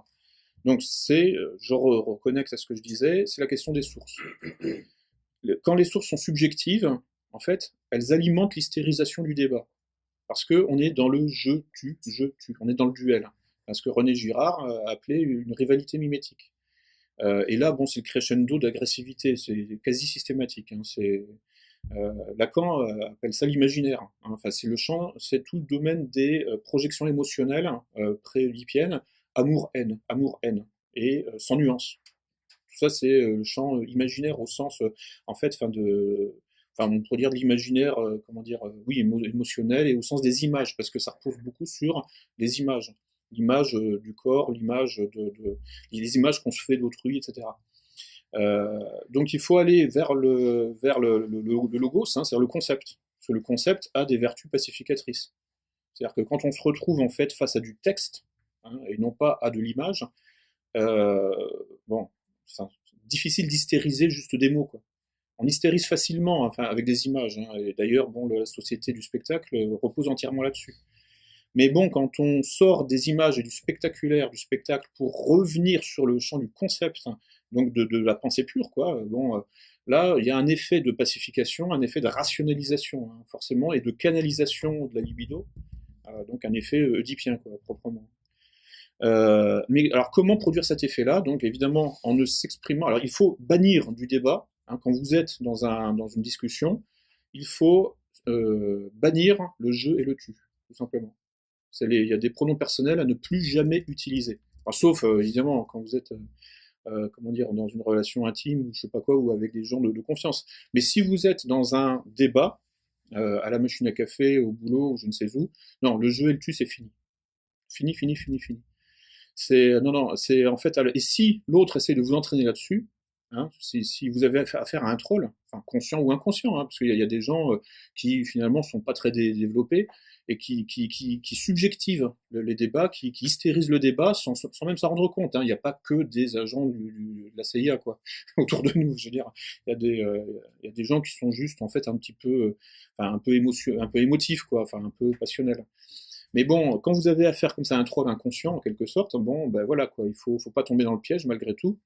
Donc je reconnecte à ce que je disais, c'est la question des sources. Quand les sources sont subjectives, en fait, elles alimentent l'hystérisation du débat. Parce qu'on est dans le je tue, on est dans le duel. Ce que René Girard a appelé une rivalité mimétique. Et là, c'est le crescendo d'agressivité, c'est quasi systématique. Lacan appelle ça l'imaginaire. C'est tout le domaine des projections émotionnelles pré-oedipiennes, amour-haine, et sans nuance. Tout ça, c'est le champ imaginaire au sens, on pourrait dire de l'imaginaire, émotionnel, et au sens des images, parce que ça repose beaucoup sur les images. L'image du corps, les images qu'on se fait d'autrui, etc. Donc il faut aller vers le logos, c'est-à-dire le concept. Parce que le concept a des vertus pacificatrices. C'est-à-dire que quand on se retrouve en fait face à du texte, et non pas à de l'image, difficile d'hystériser juste des mots, quoi. On hystérise facilement avec des images, et d'ailleurs la société du spectacle repose entièrement là-dessus. Mais bon, quand on sort des images et du spectaculaire, du spectacle, pour revenir sur le champ du concept, hein, donc de la pensée pure, quoi, bon, là, il y a un effet de pacification, un effet de rationalisation, hein, forcément, et de canalisation de la libido, donc un effet oedipien, quoi, proprement. Mais alors, comment produire cet effet-là? Donc, évidemment, en ne s'exprimant. Alors, il faut bannir du débat. Hein, quand vous êtes dans une discussion, il faut bannir le je et le tu, tout simplement. Il y a des pronoms personnels à ne plus jamais utiliser. Enfin, sauf, évidemment, quand vous êtes comment dire, dans une relation intime ou je sais pas quoi, ou avec des gens de confiance. Mais si vous êtes dans un débat, à la machine à café, au boulot, ou je ne sais où, non, le je et le tu, c'est fini. Fini, fini, fini, fini. C'est non, non, c'est en fait. Et si l'autre essaie de vous entraîner là-dessus, hein, si vous avez affaire à un troll, enfin, conscient ou inconscient, hein, parce qu'il y a des gens qui finalement sont pas très développés et qui subjectivent les débats, qui hystérisent le débat sans même s'en rendre compte. Hein. Il n'y a pas que des agents de la CIA quoi autour de nous. Je veux dire, il y a des gens qui sont juste en fait un petit peu, enfin, un peu émotifs quoi, enfin un peu passionnels. Mais bon, quand vous avez affaire comme ça à un troll inconscient, en quelque sorte, bon, ben voilà, quoi, faut pas tomber dans le piège malgré tout.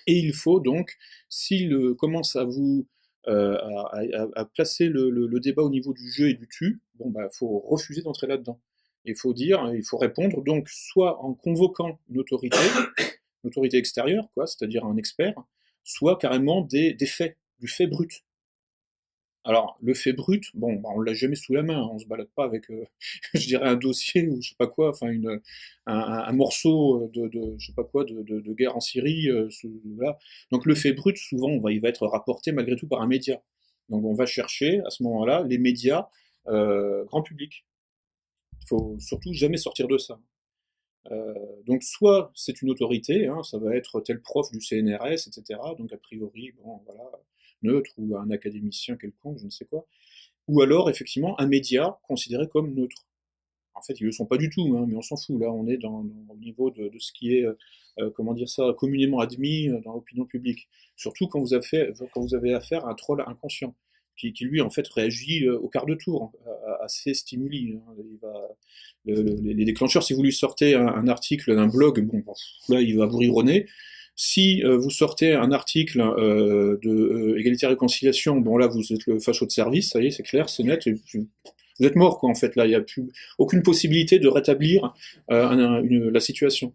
Et il faut donc, s'il commence à vous à placer le débat au niveau du jeu et du tu, bon, bah, faut refuser d'entrer là-dedans. Il faut dire, il faut répondre, donc, soit en convoquant une autorité extérieure, quoi, c'est-à-dire un expert, soit carrément des faits, du fait brut. Alors, le fait brut, bon, bah, on l'a jamais sous la main, hein, on se balade pas avec, je dirais, un dossier ou je sais pas quoi, enfin un morceau je sais pas quoi, de guerre en Syrie, voilà. Donc le fait brut, souvent, il va être rapporté malgré tout par un média. Donc on va chercher à ce moment-là les médias grand public. Il faut surtout jamais sortir de ça. Donc soit c'est une autorité, hein, ça va être tel prof du CNRS, etc. Donc a priori, bon, voilà, neutre ou un académicien quelconque, je ne sais quoi. Ou alors effectivement un média considéré comme neutre. En fait, ils ne le sont pas du tout, hein, mais on s'en fout. Là, on est au niveau de ce qui est, comment dire ça, communément admis dans l'opinion publique. Surtout quand vous avez affaire à un troll inconscient, lui, en fait, réagit au quart de tour à ces stimuli. Hein. Les déclencheurs, si vous lui sortez un article d'un blog, bon, là, il va vous rironner. Si vous sortez un article de Égalité et Réconciliation, bon là, vous êtes le facho de service, ça y est, c'est clair, c'est net, vous êtes mort, quoi, en fait. Là, il n'y a plus aucune possibilité de rétablir la situation.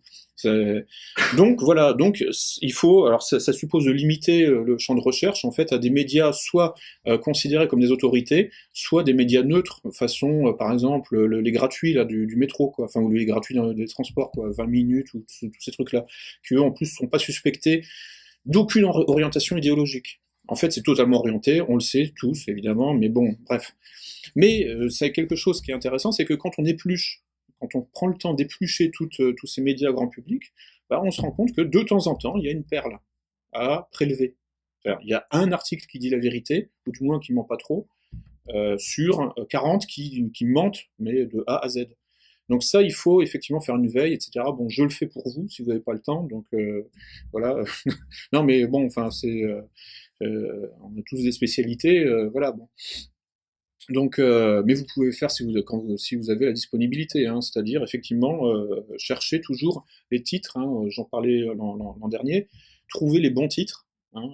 Donc, voilà. Donc, il faut. Alors, ça suppose de limiter le champ de recherche, en fait, à des médias soit considérés comme des autorités, soit des médias neutres, façon, par exemple, les gratuits là, du métro, quoi. Enfin, ou les gratuits des transports, quoi. 20 minutes, ou tous ces trucs-là. Qui, eux, en plus, sont pas suspectés d'aucune orientation idéologique. En fait, c'est totalement orienté, on le sait tous, évidemment, mais bon, bref. Mais c'est quelque chose qui est intéressant, c'est que quand on épluche, quand on prend le temps d'éplucher tous ces médias grand public, bah, on se rend compte que de temps en temps, il y a une perle à prélever. Il y a un article qui dit la vérité, ou du moins qui ment pas trop, sur 40 qui mentent, mais de A à Z. Donc ça, il faut effectivement faire une veille, etc. Bon, je le fais pour vous, si vous n'avez pas le temps, donc voilà. Non, mais bon, enfin, on a tous des spécialités, voilà, bon. Donc, mais vous pouvez faire si vous avez la disponibilité, hein, c'est-à-dire effectivement chercher toujours les titres. Hein, j'en parlais l'an dernier. Trouver les bons titres. Hein,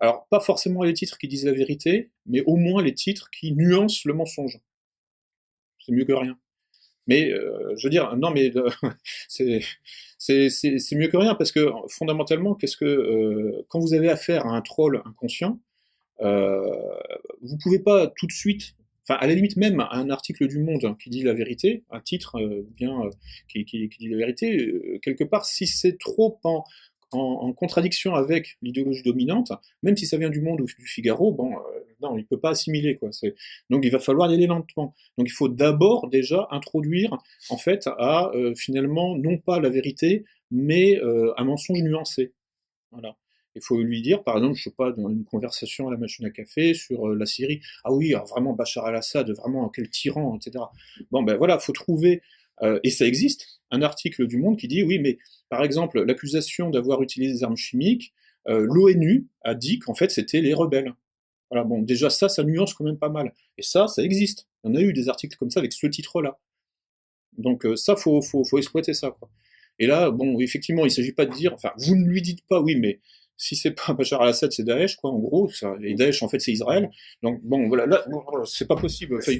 alors pas forcément les titres qui disent la vérité, mais au moins les titres qui nuancent le mensonge. C'est mieux que rien. Mais je veux dire, non, mais c'est mieux que rien parce que fondamentalement, quand vous avez affaire à un troll inconscient, vous pouvez pas tout de suite, enfin à la limite même un article du Monde qui dit la vérité, un titre qui dit la vérité, quelque part si c'est trop en contradiction avec l'idéologie dominante, même si ça vient du Monde ou du Figaro, bon, non, il peut pas assimiler quoi. Donc il va falloir y aller lentement. Donc il faut d'abord déjà introduire en fait à finalement non pas la vérité, mais un mensonge nuancé. Voilà. Il faut lui dire, par exemple, je sais pas, dans une conversation à la machine à café sur la Syrie, ah oui, alors vraiment Bachar al-Assad, vraiment quel tyran, etc. Bon ben voilà, faut trouver, et ça existe, un article du Monde qui dit, oui, mais par exemple, l'accusation d'avoir utilisé des armes chimiques, l'ONU a dit qu'en fait c'était les rebelles. Voilà, bon, déjà ça nuance quand même pas mal. Et ça existe. On a eu des articles comme ça avec ce titre-là. Donc ça, faut exploiter ça, quoi. Et là, bon, effectivement, il s'agit pas de dire, enfin, vous ne lui dites pas, oui, mais si c'est pas Bachar al-Assad, c'est Daesh, quoi, en gros. Ça, et Daesh, en fait, c'est Israël. Donc, bon, voilà, là, bon, c'est pas possible. Enfin,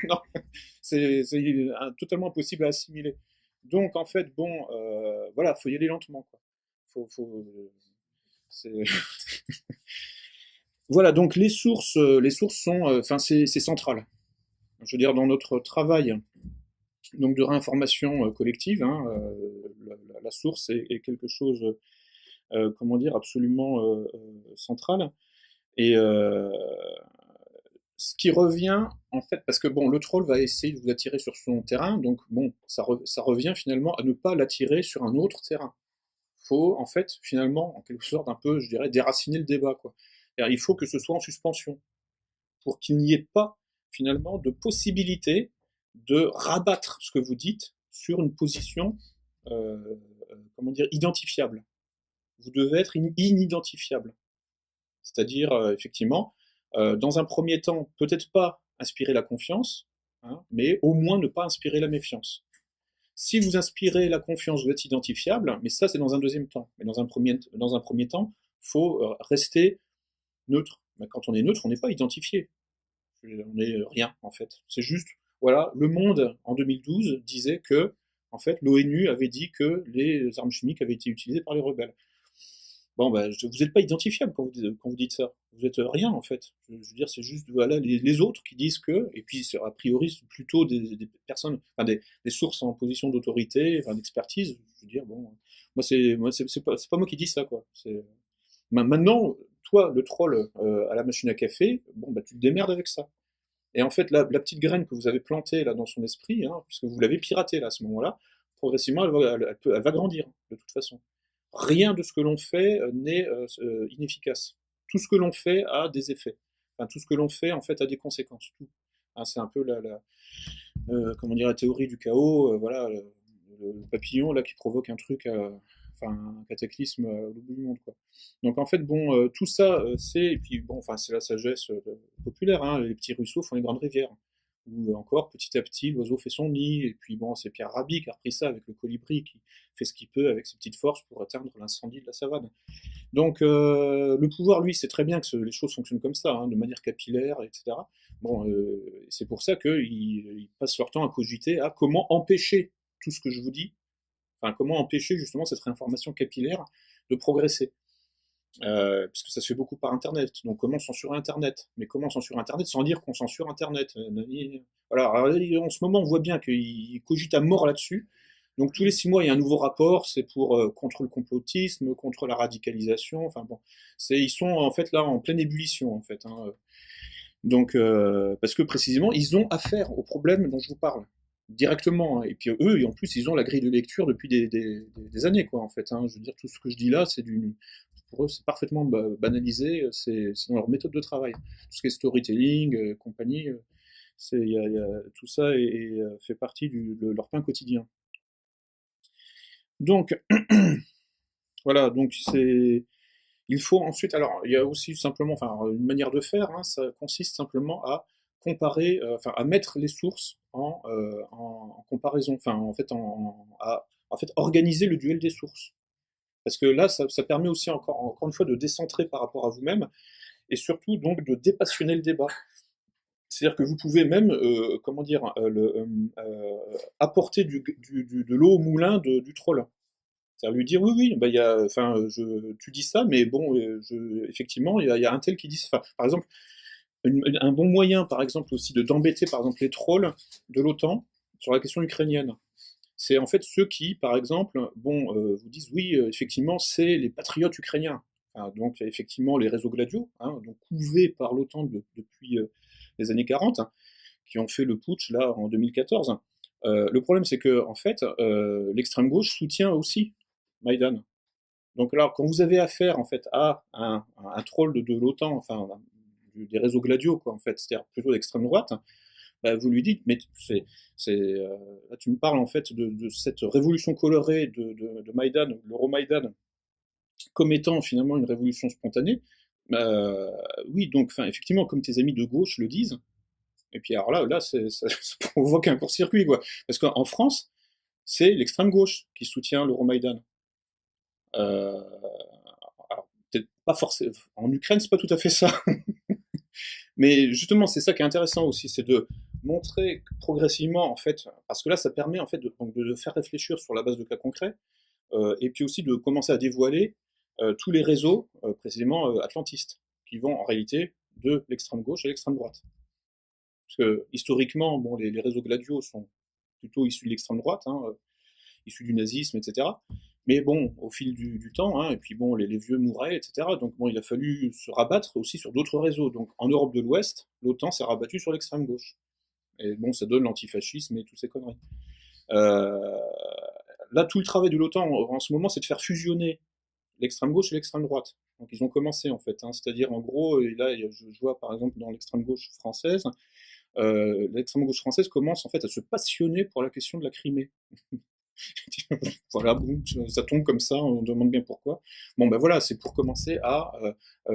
non, totalement impossible à assimiler. Donc, en fait, bon, voilà, faut y aller lentement, quoi. C'est- Voilà, donc les sources sont, enfin, c'est central. Je veux dire, dans notre travail donc de réinformation collective, hein, la source est quelque chose, comment dire, absolument central. Et ce qui revient, en fait, parce que bon, le troll va essayer de vous attirer sur son terrain, donc bon, ça revient finalement à ne pas l'attirer sur un autre terrain. Faut, en fait, finalement, en quelque sorte, un peu, je dirais, déraciner le débat, quoi. Il faut que ce soit en suspension, pour qu'il n'y ait pas, finalement, de possibilité de rabattre ce que vous dites sur une position, comment dire, identifiable. Vous devez être inidentifiable. C'est-à-dire, effectivement, dans un premier temps, peut-être pas inspirer la confiance, hein, mais au moins ne pas inspirer la méfiance. Si vous inspirez la confiance, vous êtes identifiable, mais ça, c'est dans un deuxième temps. Mais dans un premier temps, il faut rester neutre. Mais quand on est neutre, on n'est pas identifié. On n'est rien, en fait. C'est juste, voilà, Le Monde, en 2012, disait que, en fait, l'ONU avait dit que les armes chimiques avaient été utilisées par les rebelles. Bon, bah, vous n'êtes pas identifiable quand vous dites ça. Vous êtes rien, en fait. Je veux dire, c'est juste, voilà, les autres qui disent que, et puis, a priori, c'est plutôt des personnes, enfin, des sources en position d'autorité, enfin, d'expertise. Je veux dire, bon, c'est pas moi qui dis ça, quoi. Maintenant, toi, le troll à la machine à café, bon, bah, tu te démerdes avec ça. Et en fait, la petite graine que vous avez plantée là dans son esprit, hein, puisque vous l'avez piratée là à ce moment-là, progressivement, elle va grandir, de toute façon. Rien de ce que l'on fait n'est inefficace. Tout ce que l'on fait a des effets. Enfin, tout ce que l'on fait, en fait, a des conséquences. Tout. Hein, c'est un peu comment dire, la théorie du chaos, voilà, le papillon là qui provoque un truc, enfin un cataclysme au bout du monde, quoi. Donc en fait, bon, tout ça, et puis bon, enfin c'est la sagesse populaire, hein, les petits ruisseaux font les grandes rivières. Ou encore, petit à petit, l'oiseau fait son nid, et puis bon, c'est Pierre Rabhi qui a repris ça avec le colibri, qui fait ce qu'il peut avec ses petites forces pour atteindre l'incendie de la savane. Donc le pouvoir, lui, sait très bien que les choses fonctionnent comme ça, hein, de manière capillaire, etc. Bon, c'est pour ça qu'ils passent leur temps à cogiter à comment empêcher tout ce que je vous dis, enfin comment empêcher justement cette réinformation capillaire de progresser. Puisque ça se fait beaucoup par Internet. Donc comment censurer Internet? Mais comment censurer Internet sans dire qu'on censure Internet? Voilà. Alors, en ce moment, on voit bien qu'ils cogitent à mort là-dessus. Donc tous les 6 mois, il y a un nouveau rapport. C'est pour contre le complotisme, contre la radicalisation. Enfin bon, ils sont en fait là en pleine ébullition en fait, hein. Donc parce que précisément, ils ont affaire au problème dont je vous parle directement, hein. Et puis eux, et en plus, ils ont la grille de lecture depuis des années, quoi, en fait, hein. Je veux dire, tout ce que je dis là, pour eux, c'est parfaitement banalisé, c'est dans leur méthode de travail. Tout ce qui est storytelling, compagnie, tout ça fait partie de leur pain quotidien. Donc, voilà, donc il faut ensuite, alors il y a aussi simplement, enfin une manière de faire, hein, ça consiste simplement à comparer, enfin à mettre les sources en comparaison, enfin en fait organiser le duel des sources. Parce que là, ça permet aussi encore une fois de décentrer par rapport à vous-même, et surtout donc de dépassionner le débat. C'est-à-dire que vous pouvez même, comment dire, apporter de l'eau au moulin du troll. C'est-à-dire lui dire oui, oui, bah, enfin, tu dis ça, mais bon, effectivement, il y a un tel qui dit ça. Enfin, par exemple, un bon moyen, par exemple, aussi d'embêter, par exemple, les trolls de l'OTAN sur la question ukrainienne. C'est en fait ceux qui, par exemple, bon, vous disent oui, effectivement, c'est les patriotes ukrainiens. Enfin, donc, effectivement, les réseaux Gladio, hein, donc couvés par l'OTAN depuis les années 40, hein, qui ont fait le putsch là en 2014. Le problème, c'est que en fait, l'extrême gauche soutient aussi Maïdan. Donc là, quand vous avez affaire en fait à un troll de l'OTAN, enfin des réseaux Gladio, quoi, en fait, c'est-à-dire plutôt d'extrême droite, bah, vous lui dites, mais là, tu me parles en fait de cette révolution colorée de Maïdan, l'Euromaïdan, comme étant finalement une révolution spontanée. Oui, donc, enfin, effectivement, comme tes amis de gauche le disent, Et puis alors là, ça provoque un court-circuit, quoi. Parce qu'en France, c'est l'extrême gauche qui soutient l'Euromaïdan. Euh, alors, peut-être pas forcément. En Ukraine, c'est pas tout à fait ça. Mais justement, c'est ça qui est intéressant aussi, c'est de montrer progressivement, en fait, parce que là, ça permet en fait de faire réfléchir sur la base de cas concrets, et puis aussi de commencer à dévoiler tous les réseaux, précisément atlantistes, qui vont en réalité de l'extrême gauche à l'extrême droite. Parce que historiquement, bon, les réseaux gladiaux sont plutôt issus de l'extrême droite, hein, issus du nazisme, etc. Mais bon, au fil du temps, hein, et puis bon, les vieux mouraient, etc. Donc bon, il a fallu se rabattre aussi sur d'autres réseaux. Donc en Europe de l'Ouest, l'OTAN s'est rabattu sur l'extrême gauche. Et bon, ça donne l'antifascisme et toutes ces conneries. Euh, Là, tout le travail de l'OTAN en ce moment, c'est de faire fusionner l'extrême gauche et l'extrême droite. Donc ils ont commencé en fait, hein, c'est-à-dire en gros, et là je vois par exemple dans l'extrême gauche française, l'extrême gauche française commence en fait à se passionner pour la question de la Crimée. Voilà, boum, ça tombe comme ça, on demande bien pourquoi. Bon ben voilà, c'est pour commencer à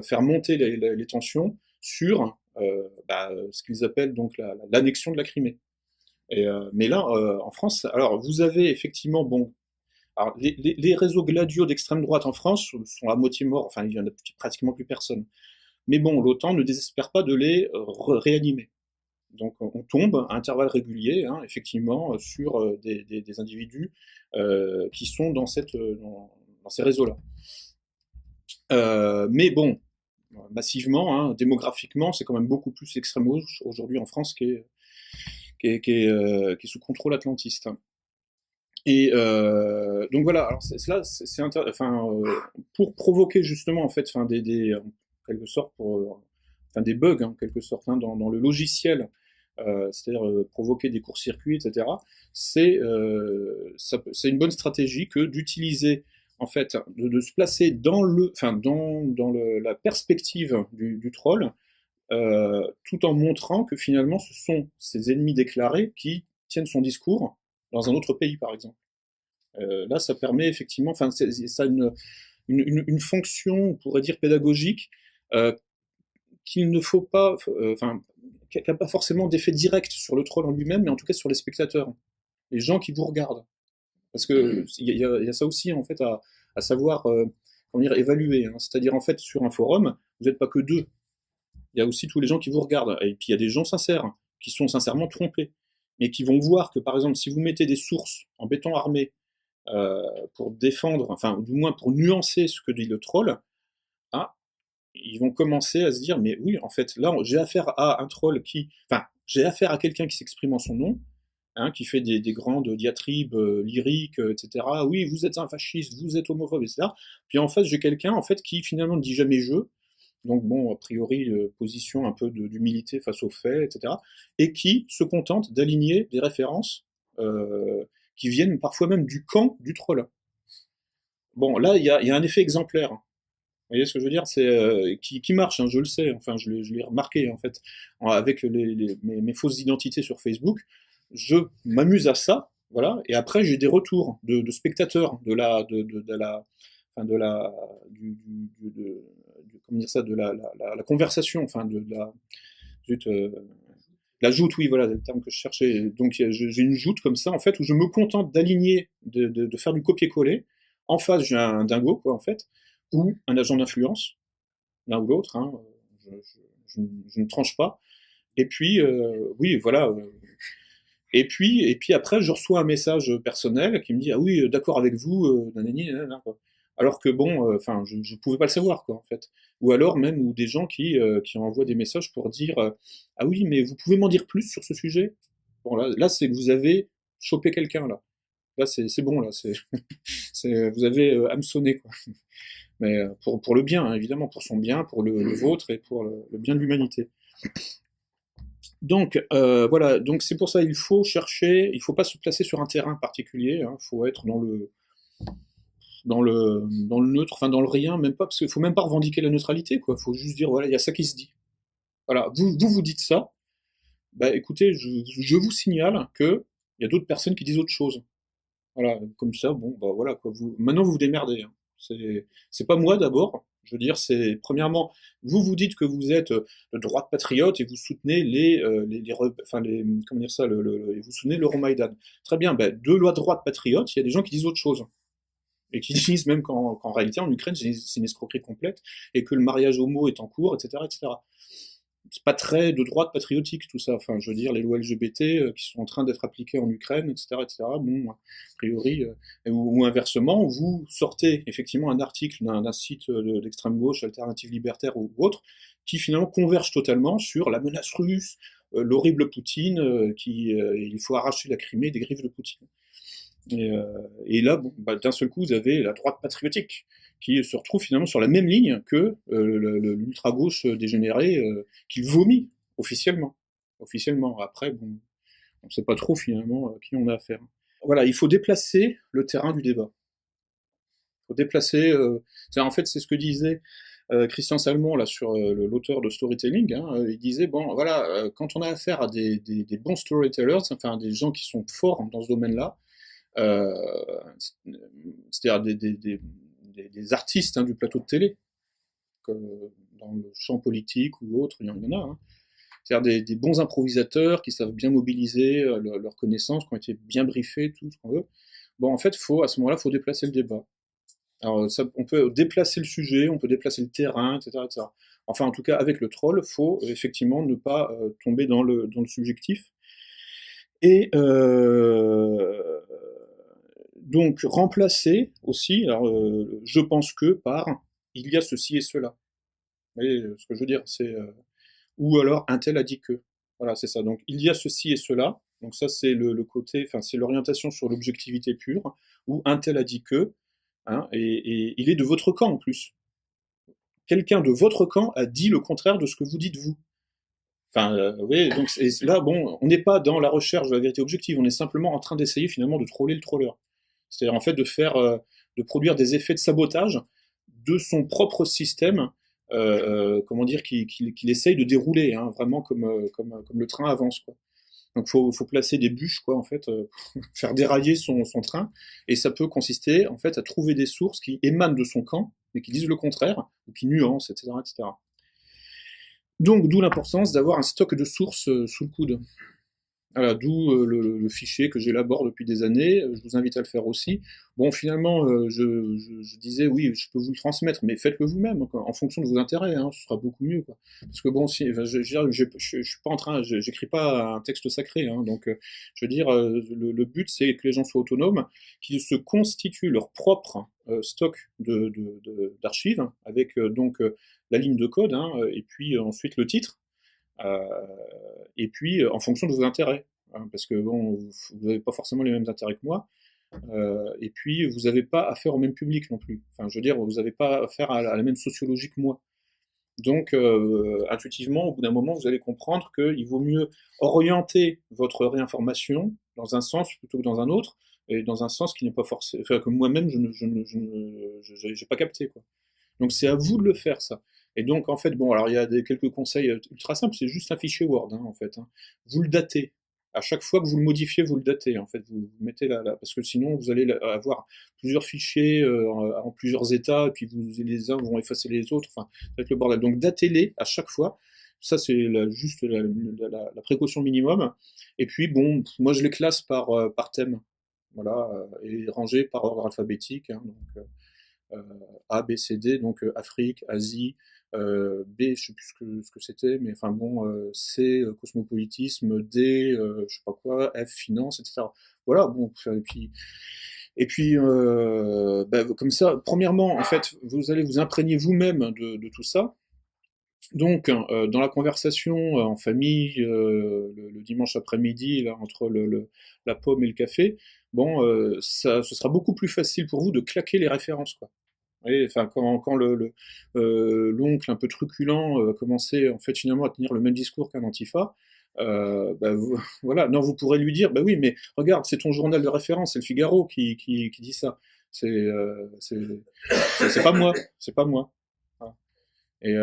faire monter les tensions sur ce qu'ils appellent donc l'annexion de la Crimée. Mais là, en France, alors vous avez effectivement, bon, alors, les réseaux gladiaux d'extrême droite en France sont à moitié morts, enfin il y en a pratiquement plus personne. Mais bon, l'OTAN ne désespère pas de les réanimer. Donc on tombe à intervalles réguliers, hein, effectivement, sur des individus qui sont dans ces réseaux-là. Mais bon, massivement, hein, démographiquement, c'est quand même beaucoup plus extrême gauche aujourd'hui en France qui est sous contrôle atlantiste. Et donc voilà, alors pour provoquer justement en fait, en quelque sorte des bugs en quelque sorte, hein, dans le logiciel, c'est-à-dire provoquer des courts-circuits, etc. C'est une bonne stratégie que d'utiliser en fait, de se placer dans la perspective du troll, tout en montrant que finalement ce sont ses ennemis déclarés qui tiennent son discours dans un autre pays, par exemple. Là, ça permet effectivement, ça a une fonction, on pourrait dire pédagogique, qu'il ne faut pas, qui n'a pas forcément d'effet direct sur le troll en lui-même, mais en tout cas sur les spectateurs, les gens qui vous regardent. Parce que il y a ça aussi en fait à savoir, comment dire, évaluer. Hein. C'est-à-dire en fait sur un forum, vous n'êtes pas que deux. Il y a aussi tous les gens qui vous regardent. Et puis il y a des gens sincères, qui sont sincèrement trompés, mais qui vont voir que par exemple si vous mettez des sources en béton armé pour défendre, enfin du moins pour nuancer ce que dit le troll, ah, ils vont commencer à se dire mais oui en fait là j'ai affaire à un troll j'ai affaire à quelqu'un qui s'exprime en son nom, hein, qui fait des grandes diatribes lyriques, etc. Oui, vous êtes un fasciste, vous êtes homophobe, etc. Puis en face j'ai quelqu'un en fait qui finalement ne dit jamais je, donc bon a priori position un peu d'humilité face aux faits, etc. Et qui se contente d'aligner des références qui viennent parfois même du camp du troll. Bon, là, il y a un effet exemplaire. Vous voyez ce que je veux dire? C'est qui marche, hein, je le sais. Enfin, je l'ai remarqué en fait avec mes fausses identités sur Facebook. Je m'amuse à ça, voilà. Et après, j'ai des retours de spectateurs comment dire ça, de la conversation, enfin de la zut, la joute, oui, voilà, c'est le terme que je cherchais. Donc j'ai une joute comme ça, en fait, où je me contente d'aligner, de faire du copier-coller. En face, j'ai un dingo, quoi, en fait, ou un agent d'influence, l'un ou l'autre, hein, je ne tranche pas. Et puis, oui, voilà. Et puis après, je reçois un message personnel qui me dit ah oui, d'accord avec vous, nanani, nanana, quoi. Alors que bon, je pouvais pas le savoir, quoi, en fait. Ou alors même ou des gens qui envoient des messages pour dire ah oui, mais vous pouvez m'en dire plus sur ce sujet. Bon là c'est que vous avez chopé quelqu'un là. Là c'est bon là, vous avez hameçonné, quoi. Mais pour le bien, hein, évidemment, pour son bien, pour le vôtre et pour le bien de l'humanité. Donc voilà, donc c'est pour ça il faut chercher, il faut pas se placer sur un terrain particulier, hein, il faut être dans le neutre, enfin dans le rien, même pas parce qu'il faut même pas revendiquer la neutralité, quoi. Il faut juste dire voilà, il y a ça qui se dit. Voilà, vous dites ça, bah écoutez, je vous signale que il y a d'autres personnes qui disent autre chose. Voilà, comme ça, bon bah voilà quoi. Maintenant vous vous démerdez. Hein. C'est pas moi d'abord, Je veux dire, c'est premièrement, vous dites que vous êtes de droite patriote et vous soutenez comment dire ça, et vous soutenez l'Euromaïdan. Très bien, ben, de la droite patriote, il y a des gens qui disent autre chose et qui disent même qu'en réalité, en Ukraine, c'est une escroquerie complète, et que le mariage homo est en cours, etc., etc. C'est pas très de droite patriotique tout ça. Enfin, je veux dire, les lois LGBT qui sont en train d'être appliquées en Ukraine, etc., etc. Bon, a priori, ou inversement, vous sortez effectivement un article d'un site d'extrême gauche, alternative libertaire ou autre, qui finalement converge totalement sur la menace russe, l'horrible Poutine, il faut arracher la Crimée des griffes de Poutine. Et là, bon, bah, d'un seul coup, vous avez la droite patriotique qui se retrouve finalement sur la même ligne que l'ultra-gauche dégénérée qui vomit officiellement. Officiellement. Après, bon, on ne sait pas trop finalement qui on a affaire. Voilà, il faut déplacer le terrain du débat. Il faut déplacer. En fait, c'est ce que disait Christian Salmon là sur l'auteur de Storytelling. Hein, il disait bon, voilà, quand on a affaire à des bons storytellers, enfin des gens qui sont forts dans ce domaine-là. C'est-à-dire des artistes du plateau de télé, comme dans le champ politique ou autre, il y en a. Hein. C'est-à-dire des bons improvisateurs qui savent bien mobiliser leurs connaissances, qui ont été bien briefés, tout ce qu'on veut. Bon, en fait, à ce moment-là, il faut déplacer le débat. Alors, on peut déplacer le sujet, on peut déplacer le terrain, etc., etc. Enfin, en tout cas, avec le troll, il faut effectivement ne pas tomber dans le subjectif. Et donc remplacer aussi, alors je pense que par il y a ceci et cela. Vous voyez ce que je veux dire, c'est ou alors un tel a dit que. Voilà, c'est ça. Donc il y a ceci et cela. Donc ça c'est le côté, enfin c'est l'orientation sur l'objectivité pure. Ou un tel a dit que, hein, et il est de votre camp en plus. Quelqu'un de votre camp a dit le contraire de ce que vous dites vous. Enfin, oui, donc là, bon, on n'est pas dans la recherche de la vérité objective, on est simplement en train d'essayer finalement de troller le troller. C'est-à-dire en fait de produire des effets de sabotage de son propre système, comment dire, qu'il essaye de dérouler, hein, vraiment comme le train avance, quoi. Donc faut placer des bûches, quoi, en fait, faire dérailler son train, et ça peut consister en fait à trouver des sources qui émanent de son camp, mais qui disent le contraire, ou qui nuancent, etc., etc. Donc, d'où l'importance d'avoir un stock de sources sous le coude. Voilà, d'où le fichier que j'élabore depuis des années. Je vous invite à le faire aussi. Bon, finalement, je disais, oui, je peux vous le transmettre, mais faites-le vous-même, quoi, en fonction de vos intérêts, hein, ce sera beaucoup mieux, quoi. Parce que bon, si, enfin, je suis pas en train, j'écris pas un texte sacré, hein, donc je veux dire, le but, c'est que les gens soient autonomes, qu'ils se constituent leur propre stock d'archives, avec donc la ligne de code, hein, et puis ensuite le titre. Euh, et puis en fonction de vos intérêts, hein, parce que bon, vous n'avez pas forcément les mêmes intérêts que moi, et puis vous n'avez pas affaire au même public non plus. Enfin, je veux dire, vous n'avez pas affaire à la même sociologie que moi. Donc, intuitivement, au bout d'un moment, vous allez comprendre qu'il vaut mieux orienter votre réinformation dans un sens plutôt que dans un autre, et dans un sens qui n'est pas forcément, enfin, que moi-même j'ai pas capté, quoi. Donc c'est à vous de le faire, ça. Et donc, en fait, bon, alors il y a quelques conseils ultra simples, c'est juste un fichier Word, hein, en fait. Hein. Vous le datez. À chaque fois que vous le modifiez, vous le datez. En fait, vous mettez parce que sinon, vous allez avoir plusieurs fichiers en plusieurs états, et puis les uns vont effacer les autres. Enfin, ça va être le bordel. Donc, datez-les à chaque fois. Ça, c'est juste la précaution minimum. Et puis, bon, moi, je les classe par thème. Voilà, et rangés par ordre alphabétique. Hein, donc, A, B, C, D, donc Afrique, Asie, B, je sais plus ce que c'était, mais enfin bon, C, cosmopolitisme, D, je sais pas quoi, F, finance, etc. Voilà, bon, et puis bah, comme ça, premièrement, en fait, vous allez vous imprégner vous-même de tout ça. Donc, dans la conversation en famille, le dimanche après-midi, là, entre la pomme et le café, bon, ce sera beaucoup plus facile pour vous de claquer les références, quoi. Oui, enfin, quand l'oncle un peu truculent commençait en fait finalement à tenir le même discours qu'un antifa, bah, voilà, non, vous pourrez lui dire, bah oui, mais regarde, c'est ton journal de référence, c'est le Figaro qui dit ça. C'est pas moi, c'est pas moi. Voilà. Et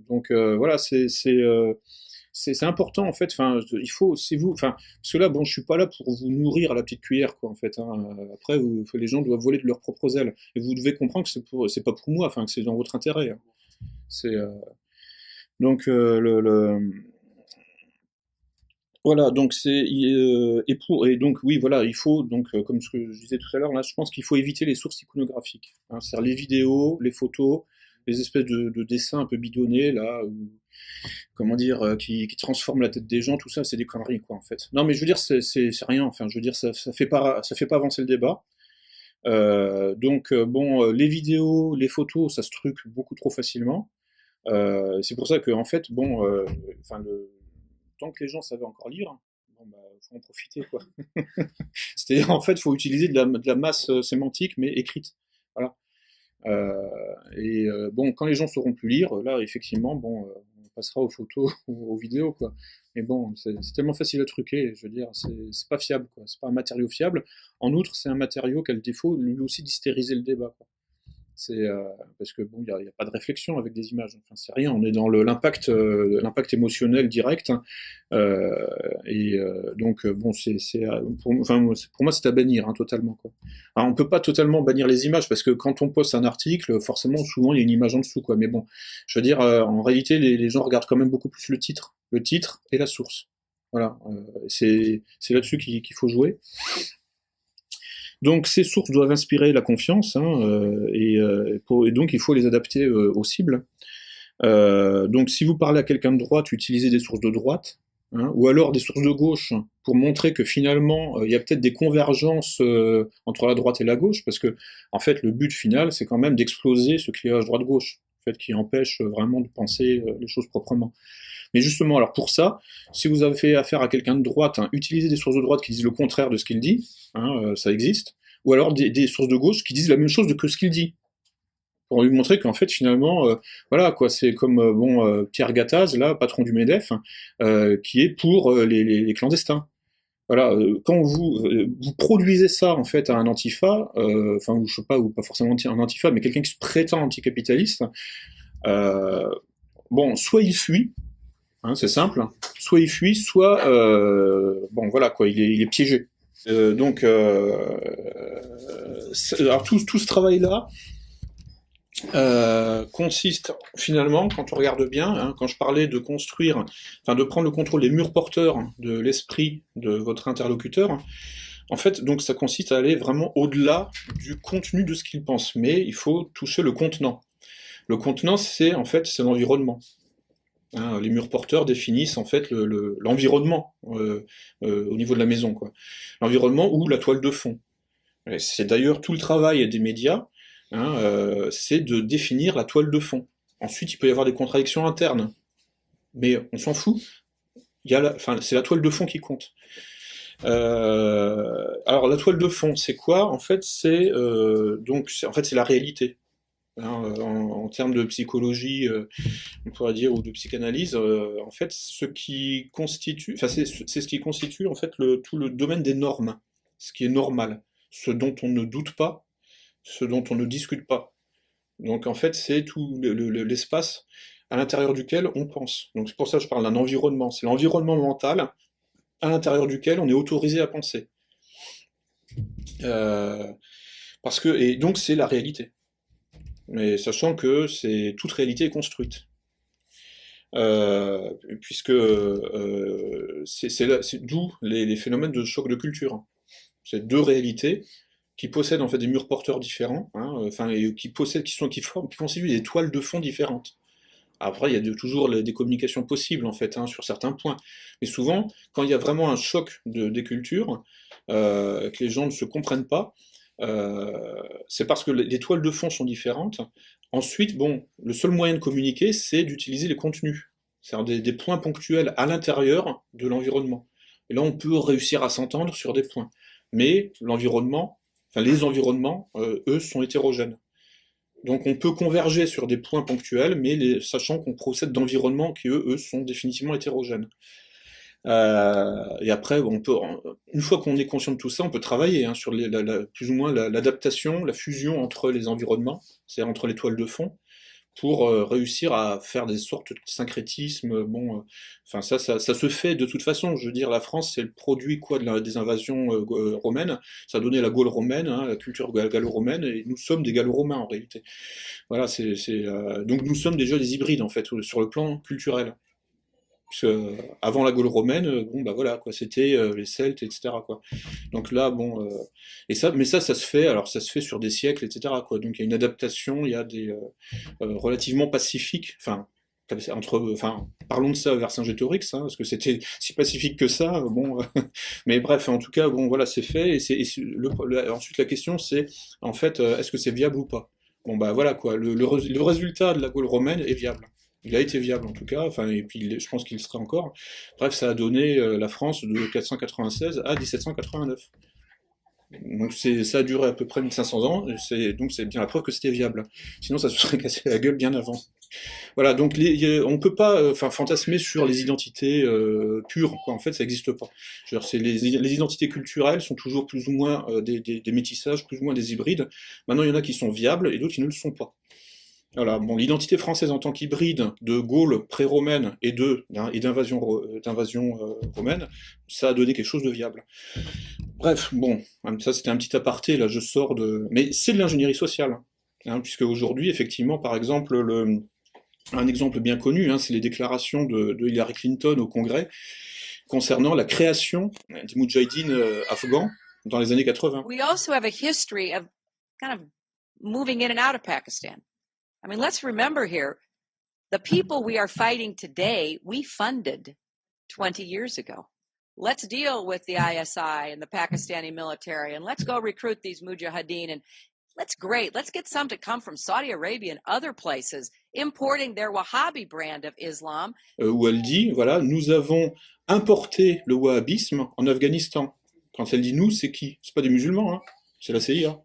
donc voilà, c'est important en fait. Enfin, il faut, c'est vous. Enfin, parce que là, bon, je suis pas là pour vous nourrir à la petite cuillère, quoi, en fait. Hein. Après, les gens doivent voler de leurs propres ailes, et vous devez comprendre que c'est pas pour moi. Enfin, que c'est dans votre intérêt. Hein. C'est donc voilà. Donc et donc oui, voilà, il faut donc comme ce que je disais tout à l'heure là, je pense qu'il faut éviter les sources iconographiques. Hein, c'est-à-dire les vidéos, les photos, les espèces de dessins un peu bidonnés là. Comment dire, qui transforme la tête des gens, tout ça, c'est des conneries, quoi, en fait. Non, mais je veux dire, c'est rien. Enfin, je veux dire, ça fait pas avancer le débat. Bon, les vidéos, les photos, ça se truque beaucoup trop facilement. C'est pour ça que, en fait, bon, enfin, tant que les gens savaient encore lire, bon, bah, faut en profiter, quoi. C'est-à-dire, en fait, faut utiliser de la masse sémantique, mais écrite. Voilà. Bon, quand les gens sauront plus lire, là, effectivement, bon, on passera aux photos ou aux vidéos, quoi. Mais bon, c'est tellement facile à truquer, je veux dire, c'est pas fiable, quoi. C'est pas un matériau fiable. En outre, c'est un matériau qui a le défaut, lui aussi, d'hystériser le débat, quoi. Parce que bon, il y a pas de réflexion avec des images. Enfin, c'est rien. On est dans l'impact émotionnel direct. Hein. Bon, pour moi, c'est à bannir hein, totalement. Quoi. Alors, on peut pas totalement bannir les images parce que quand on poste un article, forcément, souvent, il y a une image en dessous. Quoi. Mais bon, je veux dire, en réalité, les gens regardent quand même beaucoup plus le titre et la source. Voilà, c'est là-dessus qu'il faut jouer. Donc ces sources doivent inspirer la confiance, hein, et donc il faut les adapter aux cibles. Donc si vous parlez à quelqu'un de droite, utilisez des sources de droite, hein, ou alors des sources de gauche pour montrer que finalement il y a peut-être des convergences entre la droite et la gauche, parce que en fait le but final c'est quand même d'exploser ce clivage droite-gauche, en fait, qui empêche vraiment de penser les choses proprement. Mais justement, alors pour ça, si vous avez fait affaire à quelqu'un de droite, hein, utilisez des sources de droite qui disent le contraire de ce qu'il dit, hein, ça existe, ou alors des sources de gauche qui disent la même chose que ce qu'il dit, pour lui montrer qu'en fait finalement, voilà quoi, c'est comme Pierre Gattaz, là, patron du MEDEF, qui est pour les clandestins. Voilà, quand vous produisez ça en fait à un antifa, enfin je sais pas, ou pas forcément un antifa, mais quelqu'un qui se prétend anticapitaliste, bon, soit il fuit. Hein, c'est simple. Soit il fuit, soit bon voilà quoi, il est piégé. Alors tout ce travail-là consiste finalement, quand on regarde bien, hein, quand je parlais de construire, enfin de prendre le contrôle des murs porteurs de l'esprit de votre interlocuteur, en fait, donc ça consiste à aller vraiment au-delà du contenu de ce qu'il pense, mais il faut toucher le contenant. Le contenant, c'est en fait c'est l'environnement. Hein, les murs porteurs définissent en fait l'environnement au niveau de la maison, quoi. L'environnement ou la toile de fond. Et c'est d'ailleurs tout le travail des médias, hein, c'est de définir la toile de fond. Ensuite, il peut y avoir des contradictions internes, mais on s'en fout. C'est la toile de fond qui compte. Alors la toile de fond, c'est quoi? En fait, c'est la réalité. Hein, en termes de psychologie, on pourrait dire, ou de psychanalyse, en fait, ce qui constitue, enfin, c'est ce qui constitue en fait tout le domaine des normes, ce qui est normal, ce dont on ne doute pas, ce dont on ne discute pas. Donc en fait, c'est tout l'espace à l'intérieur duquel on pense. Donc c'est pour ça que je parle d'un environnement. C'est l'environnement mental à l'intérieur duquel on est autorisé à penser. Et donc c'est la réalité. Mais sachant que toute réalité est construite. Puisque c'est d'où les phénomènes de choc de culture. C'est deux réalités qui possèdent en fait des murs porteurs différents, hein, qui constituent des toiles de fond différentes. Après, il y a toujours des communications possibles en fait, hein, sur certains points. Mais souvent, quand il y a vraiment un choc des cultures, que les gens ne se comprennent pas, c'est parce que les toiles de fond sont différentes. Ensuite, bon, le seul moyen de communiquer, c'est d'utiliser les contenus, c'est-à-dire des points ponctuels à l'intérieur de l'environnement. Et là, on peut réussir à s'entendre sur des points. Mais les environnements, eux, sont hétérogènes. Donc on peut converger sur des points ponctuels, mais sachant qu'on procède d'environnements qui, eux, sont définitivement hétérogènes. Et après, une fois qu'on est conscient de tout ça, on peut travailler hein, sur plus ou moins l'adaptation, la fusion entre les environnements, c'est-à-dire entre les toiles de fond, pour réussir à faire des sortes de syncrétismes. Bon, enfin ça se fait de toute façon. Je veux dire, la France, c'est le produit quoi des invasions romaines. Ça a donné la Gaule romaine, hein, la culture gallo-romaine, et nous sommes des gallo-romains en réalité. Voilà, donc nous sommes déjà des hybrides en fait sur le plan culturel. Parce que, avant la Gaule romaine, bon bah voilà quoi, c'était les Celtes, etc. quoi. Donc là, bon, mais ça se fait. Alors ça se fait sur des siècles, etc. quoi. Donc il y a une adaptation, il y a des relativement pacifiques. Enfin, parlons de ça vers Vercingétorix, hein, parce que c'était si pacifique que ça. Bon, mais bref, en tout cas, bon voilà, c'est fait. Ensuite la question c'est, en fait, est-ce que c'est viable ou pas? Bon bah voilà quoi. Le résultat de la Gaule romaine est viable. Il a été viable en tout cas, enfin, et puis je pense qu'il le sera encore. Bref, ça a donné la France de 496 à 1789. Donc ça a duré à peu près 1500 ans, donc c'est bien la preuve que c'était viable. Sinon ça se serait cassé la gueule bien avant. Voilà, donc on peut pas fantasmer sur les identités pures, quoi. En fait, ça n'existe pas. Je veux dire, les identités culturelles sont toujours plus ou moins des métissages, plus ou moins des hybrides. Maintenant, il y en a qui sont viables et d'autres qui ne le sont pas. Voilà, bon, l'identité française en tant qu'hybride de Gaule pré-romaine et d'invasion romaine, ça a donné quelque chose de viable. Bref, bon, ça c'était un petit aparté, là je sors de... Mais c'est de l'ingénierie sociale, hein, puisque aujourd'hui, effectivement, par exemple, un exemple bien connu, hein, c'est les déclarations de Hillary Clinton au Congrès concernant la création des Moudjahidines afghans dans les années 80. We also have a history of kind of moving in and out of Pakistan. I mean, let's remember here, the people we are fighting today, we funded 20 years ago. Let's deal with the ISI and the Pakistani military, and let's go recruit these mujahideen, and let's get some to come from Saudi Arabia and other places, importing their Wahhabi brand of Islam. Où elle dit, voilà, nous avons importé le wahhabisme en Afghanistan. Quand elle dit nous, c'est qui? C'est pas des musulmans, hein, c'est la CIA.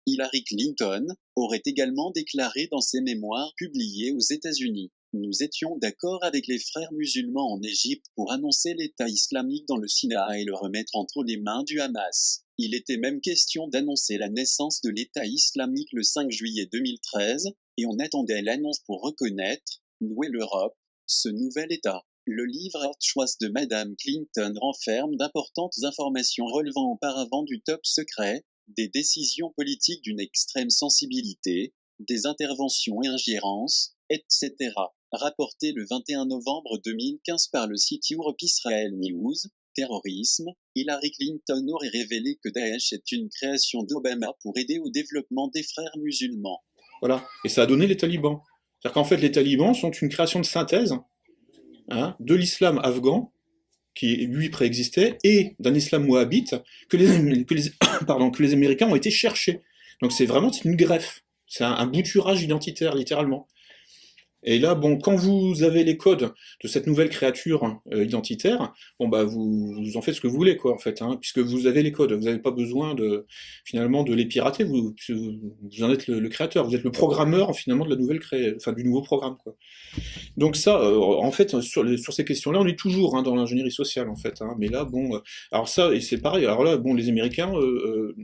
Hillary Clinton aurait également déclaré dans ses mémoires publiés aux États-Unis: nous étions d'accord avec les frères musulmans en Égypte pour annoncer l'État islamique dans le Sinaï et le remettre entre les mains du Hamas. Il était même question d'annoncer la naissance de l'État islamique le 5 juillet 2013, et on attendait l'annonce pour reconnaître, nous et l'Europe, ce nouvel État. Le livre Hard Choice de Madame Clinton renferme d'importantes informations relevant auparavant du top secret, des décisions politiques d'une extrême sensibilité, des interventions et ingérences, etc. Rapporté le 21 novembre 2015 par le site Europe Israel News, terrorisme, Hillary Clinton aurait révélé que Daesh est une création d'Obama pour aider au développement des frères musulmans. Voilà, et ça a donné les talibans. C'est-à-dire qu'en fait, les talibans sont une création de synthèse, hein, de l'islam afghan, qui lui préexistait, et d'un islam wahhabite que les Américains ont été chercher. Donc c'est une greffe, c'est un bouturage identitaire, littéralement. Et là, bon, quand vous avez les codes de cette nouvelle créature identitaire, bon bah vous en faites ce que vous voulez, quoi, en fait, hein, puisque vous avez les codes, vous n'avez pas besoin finalement de les pirater, vous en êtes le créateur, vous êtes le programmeur finalement de la nouvelle du nouveau programme, quoi. Donc ça, en fait, sur ces questions-là, on est toujours hein, dans l'ingénierie sociale, en fait, hein, mais là, bon, alors ça, et c'est pareil, alors là, bon, les Américains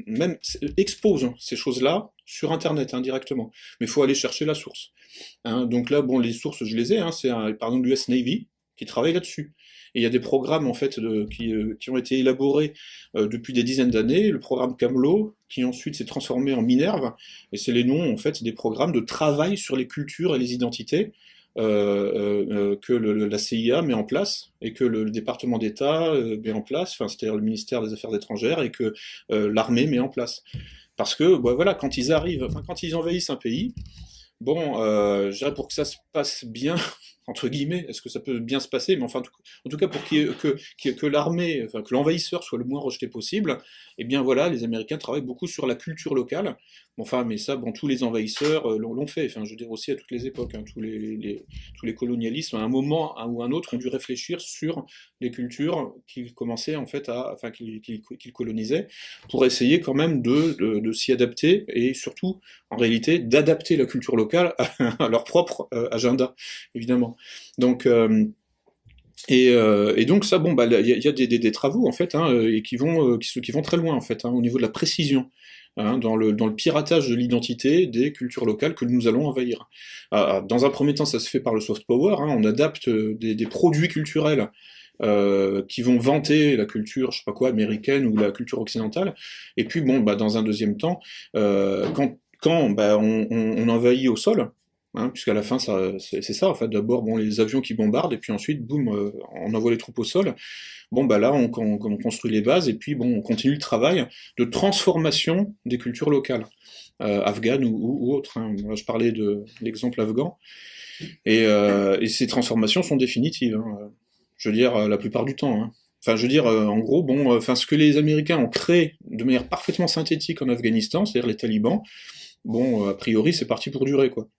même exposent ces choses-là sur Internet, hein, directement, mais il faut aller chercher la source. Hein, donc là, bon, les sources, je les ai, hein, c'est par exemple l'US Navy qui travaille là-dessus. Et il y a des programmes en fait qui ont été élaborés depuis des dizaines d'années. Le programme Camelot, qui ensuite s'est transformé en Minerve, et c'est les noms en fait des programmes de travail sur les cultures et les identités que la CIA met en place et que le département d'État met en place, enfin c'est-à-dire le ministère des Affaires étrangères et que l'armée met en place. Parce que bah, voilà, quand ils envahissent un pays. Bon, je dirais pour que ça se passe bien, entre guillemets, est-ce que ça peut bien se passer, mais enfin, en tout cas pour que l'armée, enfin, que l'envahisseur soit le moins rejeté possible, eh bien voilà, les Américains travaillent beaucoup sur la culture locale. Bon, enfin, mais ça, bon, tous les envahisseurs l'ont fait, enfin, je veux dire aussi à toutes les époques, hein, tous les colonialismes, à un moment ou un autre, ont dû réfléchir sur les cultures qu'ils commençaient en fait qu'ils colonisaient, pour essayer quand même de s'y adapter, et surtout, en réalité, d'adapter la culture locale à leur propre agenda, évidemment. Donc, et donc ça, bon, bah, il y a des travaux en fait, hein, et qui vont très loin en fait, hein, au niveau de la précision hein, dans le piratage de l'identité des cultures locales que nous allons envahir. Dans un premier temps, ça se fait par le soft power, hein, on adapte des produits culturels qui vont vanter la culture, je sais pas quoi, américaine ou la culture occidentale, et puis bon, dans un deuxième temps, quand on envahit au sol, hein, puisqu'à la fin, c'est ça, en fait, d'abord, bon, les avions qui bombardent, et puis ensuite, boum, on envoie les troupes au sol. Bon, là, on construit les bases, et puis, bon, on continue le travail de transformation des cultures locales, afghanes ou autres. Hein. Moi, je parlais de l'exemple afghan, et ces transformations sont définitives, hein, je veux dire, la plupart du temps. Hein. Enfin, je veux dire, en gros, bon, ce que les Américains ont créé de manière parfaitement synthétique en Afghanistan, c'est-à-dire les talibans, bon, a priori, c'est parti pour durer, quoi.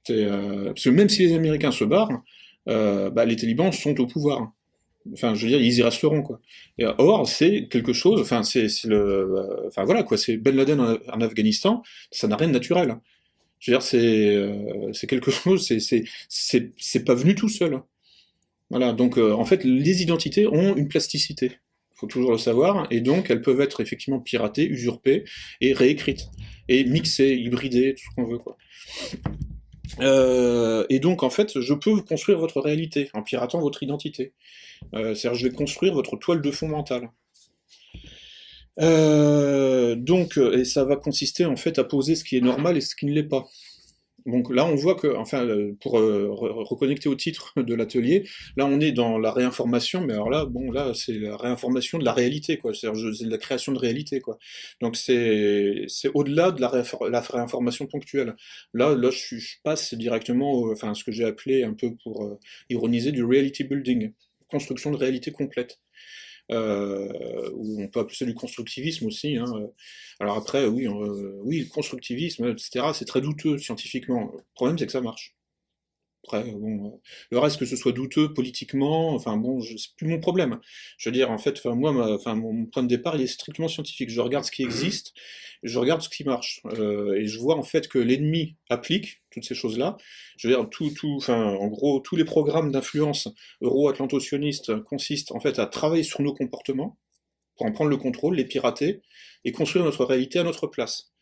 Parce que même si les Américains se barrent, les talibans sont au pouvoir. Enfin, je veux dire, ils y resteront, quoi. Et, or, c'est quelque chose, enfin, voilà, quoi, c'est Ben Laden en Afghanistan, ça n'a rien de naturel. Je veux dire, c'est quelque chose, c'est pas venu tout seul. Voilà, donc en fait, les identités ont une plasticité. Il faut toujours le savoir, et donc elles peuvent être effectivement piratées, usurpées, et réécrites, et mixées, hybridées, tout ce qu'on veut, quoi. Et donc, en fait, je peux construire votre réalité en piratant votre identité. C'est-à-dire, je vais construire votre toile de fond mentale. Et ça va consister en fait à poser ce qui est normal et ce qui ne l'est pas. Donc là, on voit que, enfin, pour reconnecter au titre de l'atelier, là, on est dans la réinformation, mais alors là, bon, là, c'est la réinformation de la réalité, quoi. C'est-à-dire, c'est de la création de réalité, quoi. Donc c'est au-delà de la réinformation ponctuelle. Là, je passe directement, enfin, ce que j'ai appelé un peu pour ironiser du reality building, construction de réalité complète. Ou on peut appeler ça du constructivisme aussi. Hein. Alors après, oui, le constructivisme, etc., c'est très douteux scientifiquement. Le problème, c'est que ça marche. Après, bon, le reste, que ce soit douteux politiquement, enfin bon, c'est plus mon problème. Je veux dire, en fait, enfin, moi, mon point de départ, il est strictement scientifique. Je regarde ce qui existe, je regarde ce qui marche, et je vois en fait que l'ennemi applique toutes ces choses-là. Je veux dire, enfin, en gros, tous les programmes d'influence euro-atlanto-sionistes consistent en fait à travailler sur nos comportements pour en prendre le contrôle, les pirater et construire notre réalité à notre place.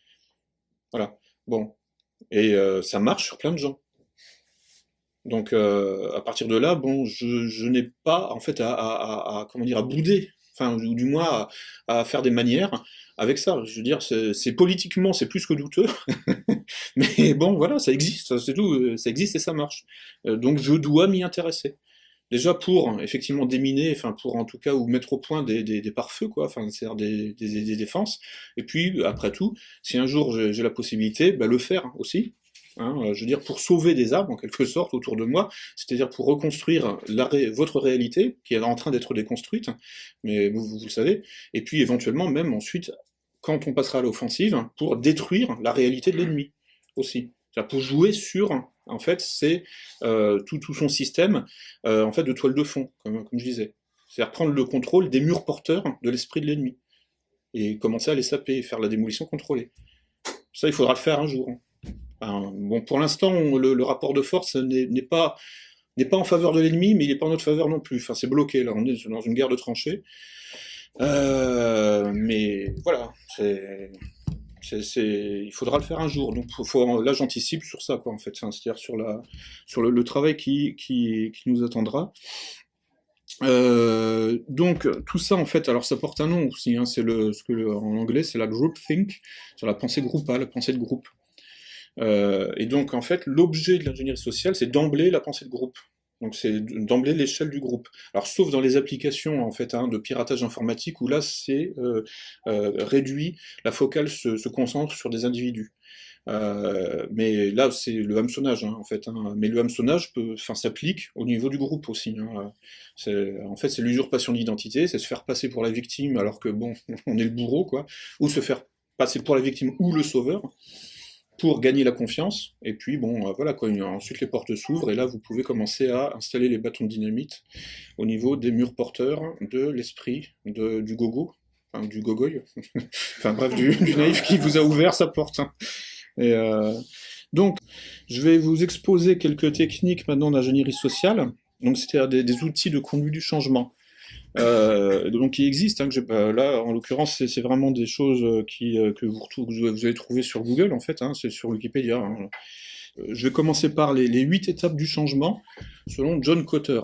Voilà. Bon, et ça marche sur plein de gens. Donc à partir de là, bon, je n'ai pas en fait comment dire, à bouder, enfin ou du moins à faire des manières avec ça. Je veux dire, c'est politiquement c'est plus que douteux, mais bon voilà, ça existe, c'est tout, ça existe et ça marche. Donc je dois m'y intéresser. Déjà pour effectivement déminer, enfin pour en tout cas ou mettre au point des pare-feux quoi, enfin c'est-à-dire des défenses. Et puis après tout, si un jour j'ai la possibilité, le faire aussi. Hein, je veux dire, pour sauver des arbres, en quelque sorte, autour de moi, c'est-à-dire pour reconstruire votre réalité, qui est en train d'être déconstruite, mais vous le savez, et puis éventuellement, même ensuite, quand on passera à l'offensive, pour détruire la réalité de l'ennemi, aussi. C'est-à-dire pour jouer sur, en fait, c'est tout son système, en fait, de toile de fond, comme je disais. C'est-à-dire prendre le contrôle des murs porteurs de l'esprit de l'ennemi, et commencer à les saper, faire la démolition contrôlée. Ça, il faudra le faire un jour. Enfin, bon, pour l'instant, le rapport de force n'est pas en faveur de l'ennemi, mais il n'est pas en notre faveur non plus. Enfin, c'est bloqué, là, on est dans une guerre de tranchées. Mais voilà, il faudra le faire un jour. Donc, là, j'anticipe sur ça, quoi, en fait. C'est-à-dire sur le travail qui nous attendra. Donc, tout ça, en fait, alors ça porte un nom aussi, hein, c'est en anglais, c'est la groupthink, sur la pensée groupale, la pensée de groupe. Et donc, en fait, l'objet de l'ingénierie sociale, c'est d'emblée la pensée de groupe. Donc, c'est d'emblée l'échelle du groupe. Alors, sauf dans les applications, en fait, de piratage informatique, où là, c'est réduit, la focale se concentre sur des individus. Mais là, c'est le hameçonnage, hein, en fait. Hein. Mais le hameçonnage s'applique au niveau du groupe aussi. Hein. En fait, c'est l'usurpation d'identité, c'est se faire passer pour la victime, alors que, bon, on est le bourreau, quoi. Ou se faire passer pour la victime ou le sauveur, pour gagner la confiance, et puis bon, voilà quoi, ensuite les portes s'ouvrent, et là vous pouvez commencer à installer les bâtons de dynamite au niveau des murs porteurs de l'esprit du gogo, enfin du gogoy, enfin bref, du naïf qui vous a ouvert sa porte. Et donc, je vais vous exposer quelques techniques maintenant d'ingénierie sociale, donc c'est-à-dire des outils de conduite du changement. Donc il existe, hein, là en l'occurrence c'est vraiment des choses que vous avez trouvées sur Google en fait, hein, c'est sur Wikipédia. Hein. Je vais commencer par les 8 étapes du changement selon John Kotter,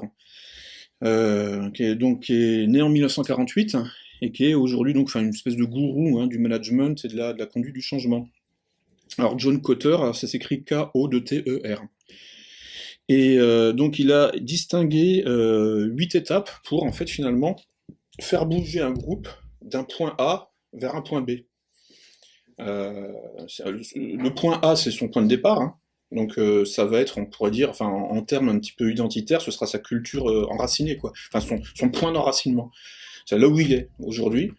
qui est né en 1948 et qui est aujourd'hui donc une espèce de gourou hein, du management et de la conduite du changement. Alors John Kotter, ça s'écrit K-O-T-E-R. Et donc il a distingué 8 étapes pour en fait finalement faire bouger un groupe d'un point A vers un point B. Le point A c'est son point de départ, hein. Donc ça va être, on pourrait dire, enfin en termes un petit peu identitaires, ce sera sa culture enracinée, quoi. Enfin son point d'enracinement. C'est là où il est aujourd'hui.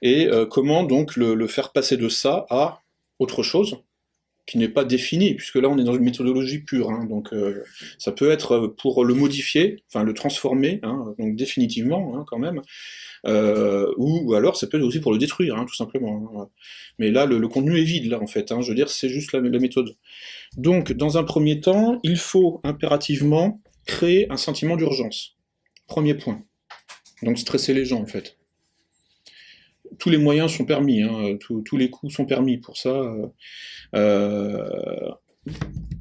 Et comment donc le faire passer de ça à autre chose qui n'est pas défini, puisque là on est dans une méthodologie pure, hein, donc ça peut être pour le modifier, enfin le transformer, hein, donc définitivement hein, quand même, ou alors ça peut être aussi pour le détruire, hein, tout simplement. Hein. Mais là le contenu est vide là en fait, hein, je veux dire c'est juste la méthode. Donc dans un premier temps, il faut impérativement créer un sentiment d'urgence. Premier point. Donc stresser les gens en fait. Tous les moyens sont permis, hein, tous les coups sont permis pour ça.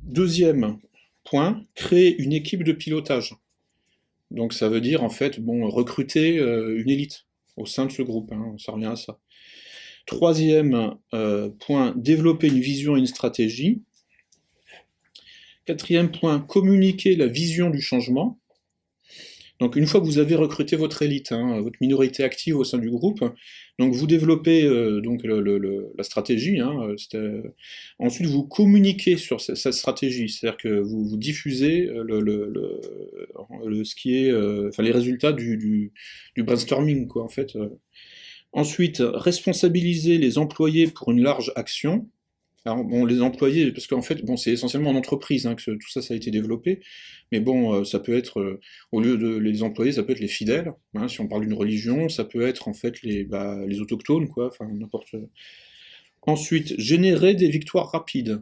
Deuxième point, créer une équipe de pilotage. Donc ça veut dire en fait recruter une élite au sein de ce groupe, hein, ça revient à ça. Troisième point, développer une vision et une stratégie. Quatrième point, communiquer la vision du changement. Donc une fois que vous avez recruté votre élite, hein, votre minorité active au sein du groupe, donc vous développez donc la stratégie. Hein, ensuite vous communiquez sur cette stratégie, c'est-à-dire que vous diffusez ce qui est, les résultats du brainstorming, quoi, en fait. Ensuite responsabiliser les employés pour une large action. Alors les employés, parce qu'en fait, c'est essentiellement en entreprise hein, que tout ça a été développé, mais ça peut être, au lieu de les employés, ça peut être les fidèles, hein, si on parle d'une religion, ça peut être en fait les autochtones, quoi, enfin n'importe. Ensuite, générer des victoires rapides.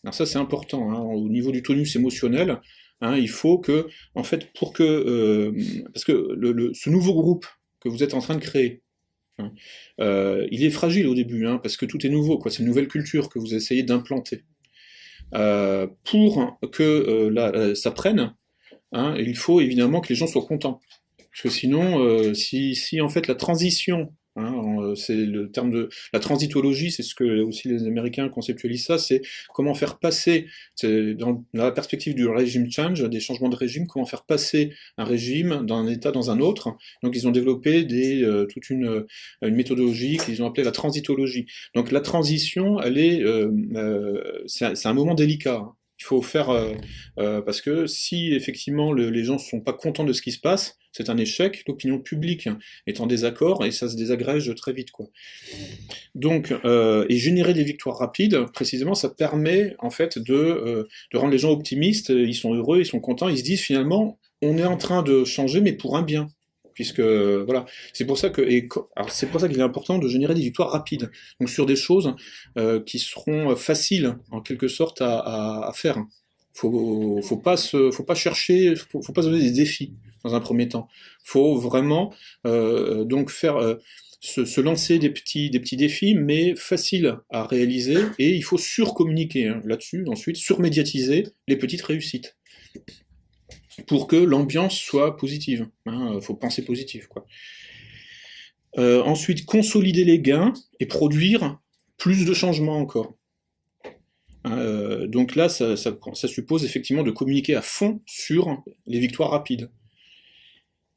Alors ça c'est important, hein, au niveau du tonus émotionnel, hein, il faut que, en fait, parce que ce nouveau groupe que vous êtes en train de créer, il est fragile au début, hein, parce que tout est nouveau, quoi. C'est une nouvelle culture que vous essayez d'implanter. Pour que ça prenne, hein, il faut évidemment que les gens soient contents. Parce que sinon, si en fait la transition, hein, c'est le terme de la transitologie, c'est ce que aussi les Américains conceptualisent ça, c'est comment faire passer, dans la perspective du régime change, des changements de régime, comment faire passer un régime d'un état dans un autre. Donc ils ont développé toute une méthodologie qu'ils ont appelée la transitologie. Donc la transition, elle est, c'est un moment délicat. Hein. Il faut faire parce que si effectivement les gens ne sont pas contents de ce qui se passe, c'est un échec, l'opinion publique est en désaccord et ça se désagrège très vite, quoi. Donc, et générer des victoires rapides, précisément, ça permet en fait de rendre les gens optimistes, ils sont heureux, ils sont contents, ils se disent finalement, on est en train de changer, mais pour un bien. Puisque voilà, c'est pour ça qu'il est important de générer des victoires rapides, donc sur des choses qui seront faciles en quelque sorte à faire. Faut pas chercher, faut pas se donner des défis dans un premier temps. Faut vraiment donc faire se lancer des petits défis, mais faciles à réaliser, et il faut surcommuniquer hein, là-dessus, ensuite surmédiatiser les petites réussites pour que l'ambiance soit positive. Hein, faut penser positif, quoi. Ensuite, consolider les gains et produire plus de changements encore. Donc là, ça suppose effectivement de communiquer à fond sur les victoires rapides.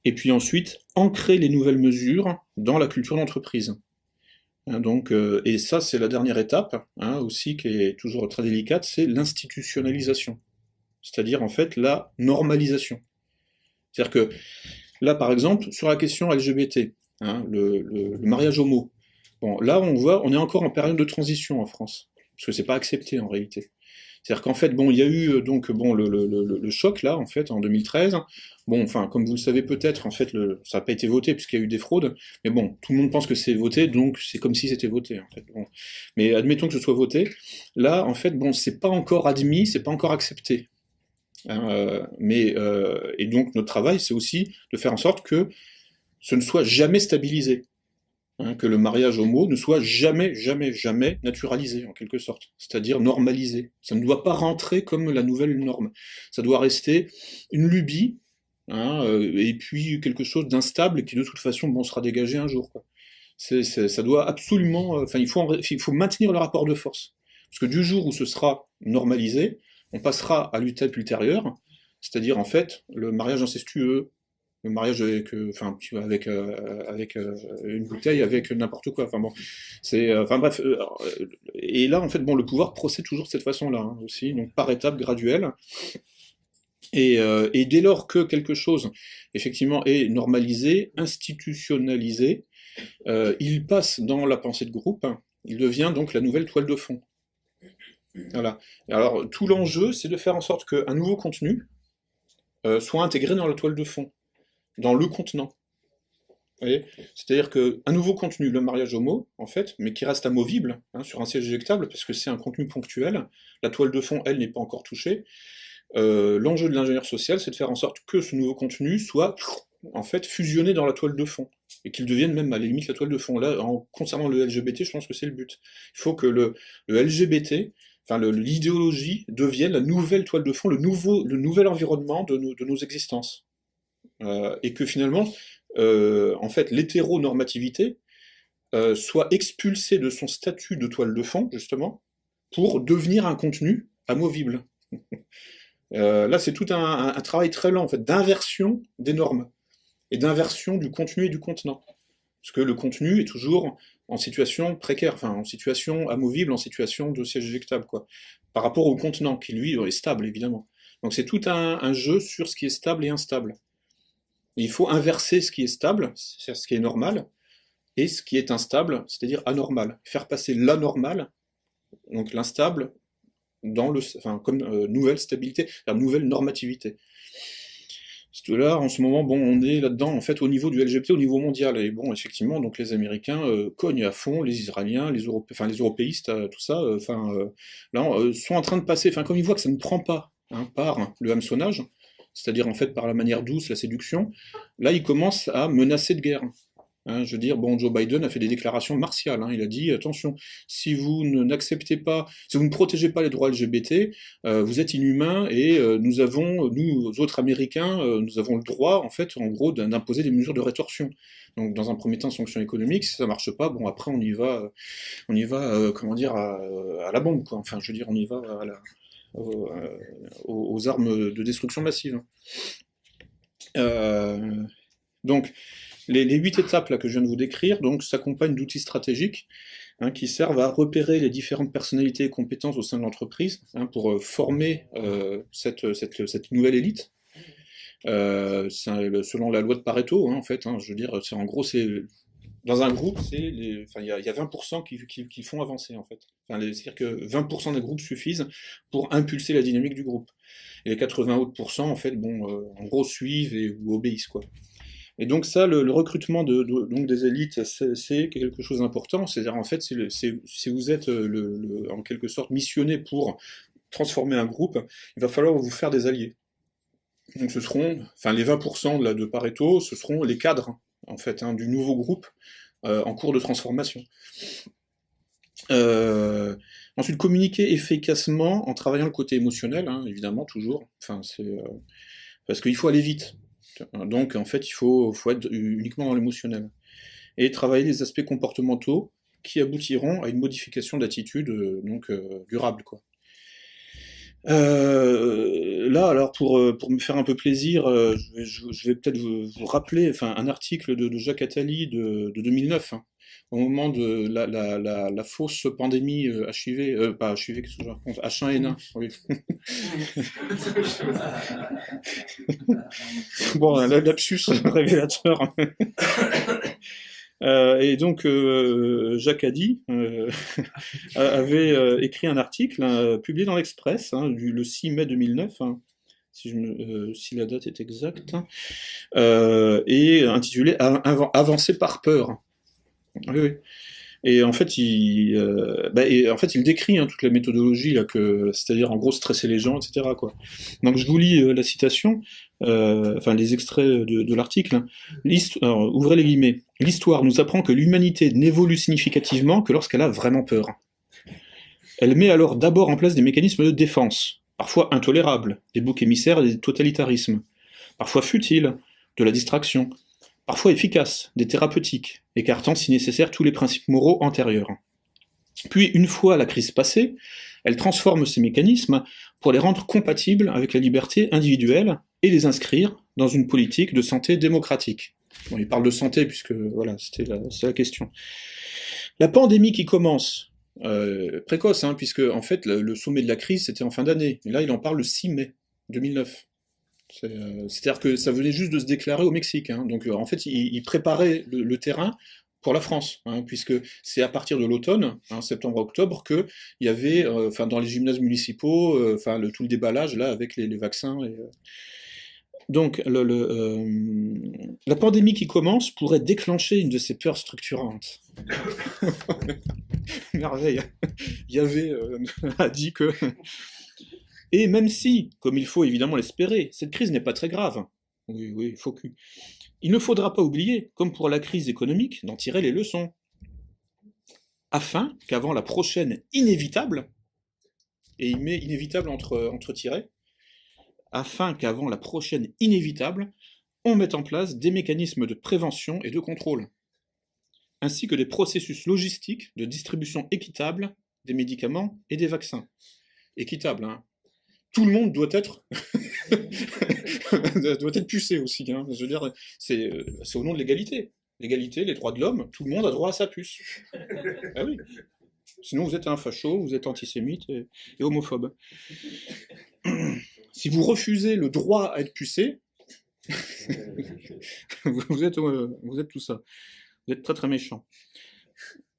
Et puis ensuite, ancrer les nouvelles mesures dans la culture d'entreprise. Hein, donc, et ça, c'est la dernière étape, hein, aussi, qui est toujours très délicate, c'est l'institutionnalisation. C'est-à-dire en fait la normalisation. C'est-à-dire que là, par exemple, sur la question LGBT, hein, le mariage homo, là on est encore en période de transition en France, parce que c'est pas accepté en réalité. C'est-à-dire qu'en fait, il y a eu donc le choc là, en fait, en 2013. Comme vous le savez peut-être, en fait, ça n'a pas été voté puisqu'il y a eu des fraudes. Mais tout le monde pense que c'est voté, donc c'est comme si c'était voté. En fait. Mais admettons que ce soit voté. Là, en fait, c'est pas encore admis, c'est pas encore accepté. Et donc notre travail, c'est aussi de faire en sorte que ce ne soit jamais stabilisé. Hein, que le mariage homo ne soit jamais, jamais, jamais naturalisé, en quelque sorte, c'est-à-dire normalisé. Ça ne doit pas rentrer comme la nouvelle norme. Ça doit rester une lubie, hein, et puis quelque chose d'instable et qui de toute façon bon, sera dégagé un jour. Quoi. Ça doit absolument... Enfin, il faut maintenir le rapport de force. Parce que du jour où ce sera normalisé, on passera à l'étape ultérieure, c'est-à-dire en fait le mariage incestueux, le mariage avec, avec une bouteille, avec n'importe quoi. Enfin bon, enfin bref. Et là, en fait, bon, le pouvoir procède toujours de cette façon-là hein, aussi, donc par étapes graduelles. Et dès lors que quelque chose, effectivement, est normalisé, institutionnalisé, il passe dans la pensée de groupe. Il devient donc la nouvelle toile de fond. Voilà. Alors tout l'enjeu, c'est de faire en sorte qu'un nouveau contenu soit intégré dans la toile de fond, dans le contenant. C'est-à-dire qu'un nouveau contenu, le mariage homo, en fait, mais qui reste amovible hein, sur un siège éjectable, parce que c'est un contenu ponctuel, la toile de fond, elle, n'est pas encore touchée. L'enjeu de l'ingénieur social, c'est de faire en sorte que ce nouveau contenu soit, en fait, fusionné dans la toile de fond, et qu'il devienne même, à la limite, la toile de fond. Là, concernant le LGBT, je pense que c'est le but. Il faut que le LGBT, enfin l'idéologie, devienne la nouvelle toile de fond, le nouvel environnement de nos existences. Et que finalement, en fait, l'hétéronormativité soit expulsée de son statut de toile de fond, justement, pour devenir un contenu amovible. Là, c'est tout un travail très lent, en fait, d'inversion des normes, et d'inversion du contenu et du contenant. Parce que le contenu est toujours en situation précaire, enfin, en situation amovible, en situation de siège éjectable, quoi, par rapport au contenant, qui, lui, est stable, évidemment. Donc c'est tout un jeu sur ce qui est stable et instable. Il faut inverser ce qui est stable, c'est-à-dire ce qui est normal, et ce qui est instable, c'est-à-dire anormal. Faire passer l'anormal, donc l'instable, comme nouvelle stabilité, nouvelle normativité. Là, en ce moment, bon, on est là-dedans, en fait, au niveau du LGBT, au niveau mondial. Et bon, effectivement, donc les Américains cognent à fond, les Israéliens, les européistes, tout ça, là, sont en train de passer, comme ils voient que ça ne prend pas hein, par le hameçonnage, c'est-à-dire en fait par la manière douce, la séduction, là, ils commencent à menacer de guerre. Hein, je veux dire, bon, Joe Biden a fait des déclarations martiales. Hein, il a dit attention, si vous n'acceptez pas, si vous ne protégez pas les droits LGBT, vous êtes inhumains et nous autres Américains, nous avons le droit, en fait, en gros, d'imposer des mesures de rétorsion. Donc, dans un premier temps, sanctions économiques. Si ça marche pas, bon, après, on y va, comment dire, à la bombe, quoi. Enfin, je veux dire, on y va aux armes de destruction massive. Donc, les 8 étapes là, que je viens de vous décrire donc, s'accompagnent d'outils stratégiques hein, qui servent à repérer les différentes personnalités et compétences au sein de l'entreprise hein, pour former cette nouvelle élite. Selon la loi de Pareto, hein, en fait, hein, je veux dire, en gros, dans un groupe, il y a 20% qui font avancer, en fait. C'est-à-dire que 20% des groupes suffisent pour impulser la dynamique du groupe. Et les 80 autres pourcents, en fait, bon, en gros, suivent ou obéissent, quoi. Et donc ça, le recrutement donc des élites, c'est quelque chose d'important. C'est-à-dire en fait, si vous êtes en quelque sorte missionné pour transformer un groupe, il va falloir vous faire des alliés. Donc ce seront, les 20% de Pareto, ce seront les cadres en fait hein, du nouveau groupe en cours de transformation. Ensuite, communiquer efficacement en travaillant le côté émotionnel, hein, évidemment toujours. Parce qu'il faut aller vite. Donc, en fait, il faut être uniquement dans l'émotionnel. Et travailler les aspects comportementaux qui aboutiront à une modification d'attitude durable, quoi. Là, alors, pour me faire un peu plaisir, je vais peut-être vous rappeler un article de Jacques Attali de 2009, hein, au moment de la fausse pandémie HIV, pas HIV, qu'est-ce que je raconte, H1N1, oui. Bon, un lapsus révélateur. Et donc, Jacques Attali avait écrit un article publié dans l'Express hein, le 6 mai 2009, hein, si la date est exacte, et intitulé Avancer par peur. Oui, oui. Et en fait, il décrit toute la méthodologie, là, c'est-à-dire en gros stresser les gens, etc., quoi. Donc je vous lis la citation, les extraits de l'article. Alors, ouvrez les guillemets. L'histoire nous apprend que l'humanité n'évolue significativement que lorsqu'elle a vraiment peur. Elle met alors d'abord en place des mécanismes de défense, parfois intolérables, des boucs émissaires et des totalitarismes, parfois futiles, de la distraction, parfois efficaces, des thérapeutiques, écartant si nécessaire tous les principes moraux antérieurs. Puis, une fois la crise passée, elle transforme ces mécanismes pour les rendre compatibles avec la liberté individuelle et les inscrire dans une politique de santé démocratique. Bon, il parle de santé puisque voilà, c'était la question. La pandémie qui commence, précoce, puisque en fait le sommet de la crise c'était en fin d'année. Et là, il en parle le 6 mai 2009. C'est-à-dire que ça venait juste de se déclarer au Mexique. Donc en fait, il préparait le terrain pour la France, puisque c'est à partir de l'automne, septembre-octobre, qu'il y avait, dans les gymnases municipaux, tout le déballage là avec les vaccins. Donc la pandémie qui commence pourrait déclencher une de ces peurs structurantes. Merveille. Yahvé a dit que... Et même si, comme il faut évidemment l'espérer, cette crise n'est pas très grave, oui, faux cul, il ne faudra pas oublier, comme pour la crise économique, d'en tirer les leçons. Afin qu'avant la prochaine inévitable, et il met inévitable entre tirets, afin qu'avant la prochaine inévitable, on mette en place des mécanismes de prévention et de contrôle, ainsi que des processus logistiques de distribution équitable des médicaments et des vaccins. Équitable, Tout le monde doit être pucé aussi. Je veux dire, c'est au nom de l'égalité. L'égalité, les droits de l'homme, tout le monde a droit à sa puce. Ah oui. Sinon, vous êtes un facho, vous êtes antisémite et homophobe. Si vous refusez le droit à être pucé, vous êtes tout ça. Vous êtes très très méchant.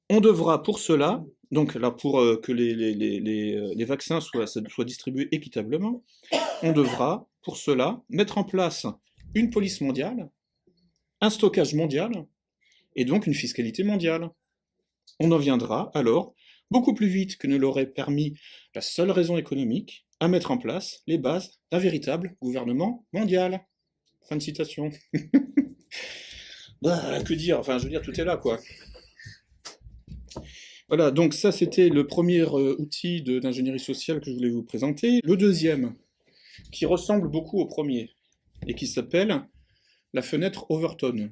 On devra pour cela, donc là pour que les vaccins soient distribués équitablement, on devra pour cela mettre en place une police mondiale, un stockage mondial et donc une fiscalité mondiale. On en viendra alors beaucoup plus vite que ne l'aurait permis la seule raison économique à mettre en place les bases d'un véritable gouvernement mondial. Fin de citation. Que dire, je veux dire, tout est là, quoi. Voilà, donc ça c'était le premier outil d'ingénierie sociale que je voulais vous présenter. Le deuxième, qui ressemble beaucoup au premier, et qui s'appelle la fenêtre Overton.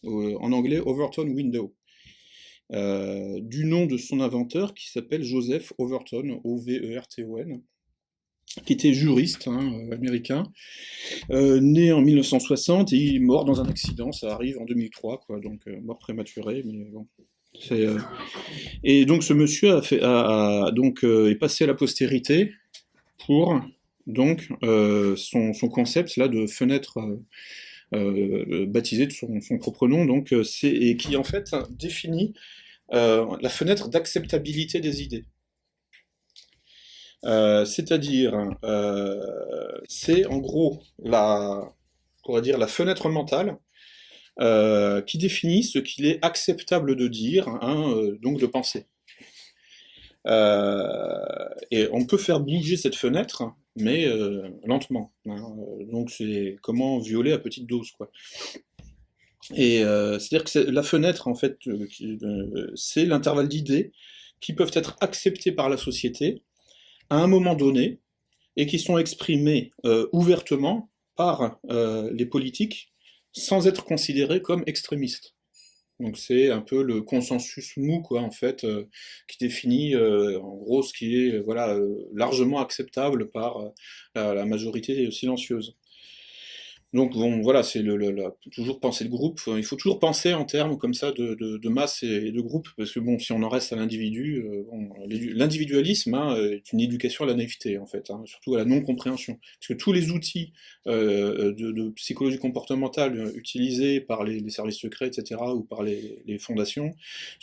En anglais, Overton Window. Du nom de son inventeur, qui s'appelle Joseph Overton, O-V-E-R-T-O-N, qui était juriste américain, né en 1960, et il est mort dans un accident, ça arrive en 2003, quoi, donc mort prématurée, mais bon... Et donc ce monsieur est passé à la postérité pour donc son concept là de fenêtre baptisé de son propre nom, donc et qui en fait définit la fenêtre d'acceptabilité des idées. C'est-à-dire c'est en gros la fenêtre mentale qui définit ce qu'il est acceptable de dire, donc de penser. Et on peut faire bouger cette fenêtre, mais lentement. Donc c'est comment violer à petite dose, quoi. Et c'est-à-dire que la fenêtre, en fait, c'est l'intervalle d'idées qui peuvent être acceptées par la société à un moment donné, et qui sont exprimées ouvertement par les politiques, sans être considérés comme extrémistes. Donc c'est un peu le consensus mou, quoi, en fait, qui définit en gros ce qui est largement acceptable par la majorité silencieuse. Donc bon, voilà, c'est toujours penser le groupe. Il faut toujours penser en termes comme ça de masse et de groupe, parce que bon, si on en reste à l'individu, l'individualisme est une éducation à la naïveté, en fait, surtout à la non-compréhension. Parce que tous les outils de psychologie comportementale utilisés par les services secrets, etc., ou par les fondations,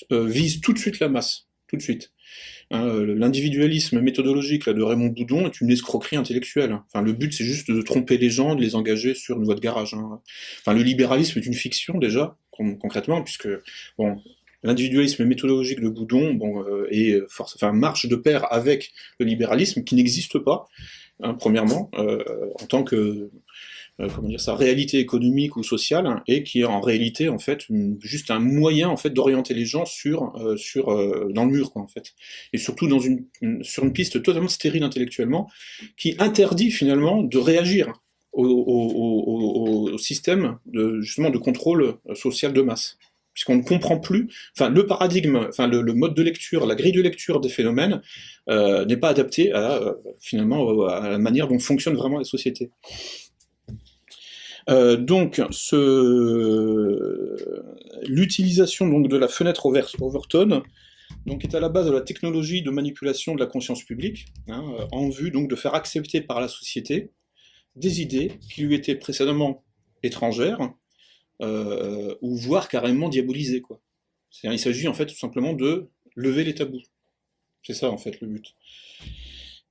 visent tout de suite la masse, tout de suite. L'individualisme méthodologique là, de Raymond Boudon est une escroquerie intellectuelle. Le but c'est juste de tromper les gens, de les engager sur une voie de garage. Le libéralisme est une fiction déjà, concrètement, puisque bon, l'individualisme méthodologique de Boudon, marche de pair avec le libéralisme qui n'existe pas, hein, premièrement, en tant que sa réalité économique ou sociale, hein, et qui est en réalité en fait juste un moyen en fait d'orienter les gens dans le mur, quoi, en fait, et surtout sur une piste totalement stérile intellectuellement qui interdit finalement de réagir au système justement de contrôle social de masse, puisqu'on ne comprend plus, le paradigme, le mode de lecture, la grille de lecture des phénomènes n'est pas adapté finalement à la manière dont fonctionnent vraiment les sociétés. L'utilisation donc de la fenêtre Overton donc est à la base de la technologie de manipulation de la conscience publique, hein, en vue donc de faire accepter par la société des idées qui lui étaient précédemment étrangères, ou voire carrément diabolisées, quoi. Il s'agit en fait tout simplement de lever les tabous. C'est ça en fait le but.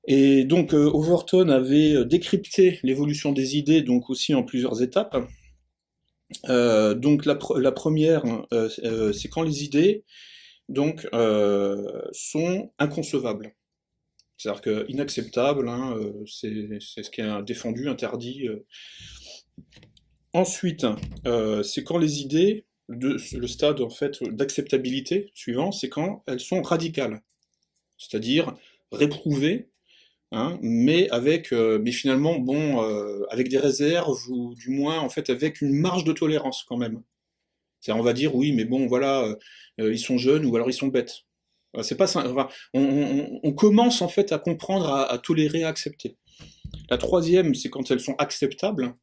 Et donc Overton avait décrypté l'évolution des idées donc aussi en plusieurs étapes. Donc la première, c'est quand les idées donc sont inconcevables. C'est-à-dire que inacceptables, hein, c'est ce qui est défendu, interdit. Ensuite, c'est quand les idées, le stade en fait d'acceptabilité suivant, c'est quand elles sont radicales, c'est-à-dire réprouvées, hein, mais finalement avec des réserves, ou du moins en fait avec une marge de tolérance quand même. C'est-à-dire on va dire oui, mais bon voilà, ils sont jeunes ou alors ils sont bêtes. C'est pas ça. On commence en fait à comprendre, à tolérer, à accepter. La troisième, c'est quand elles sont acceptables.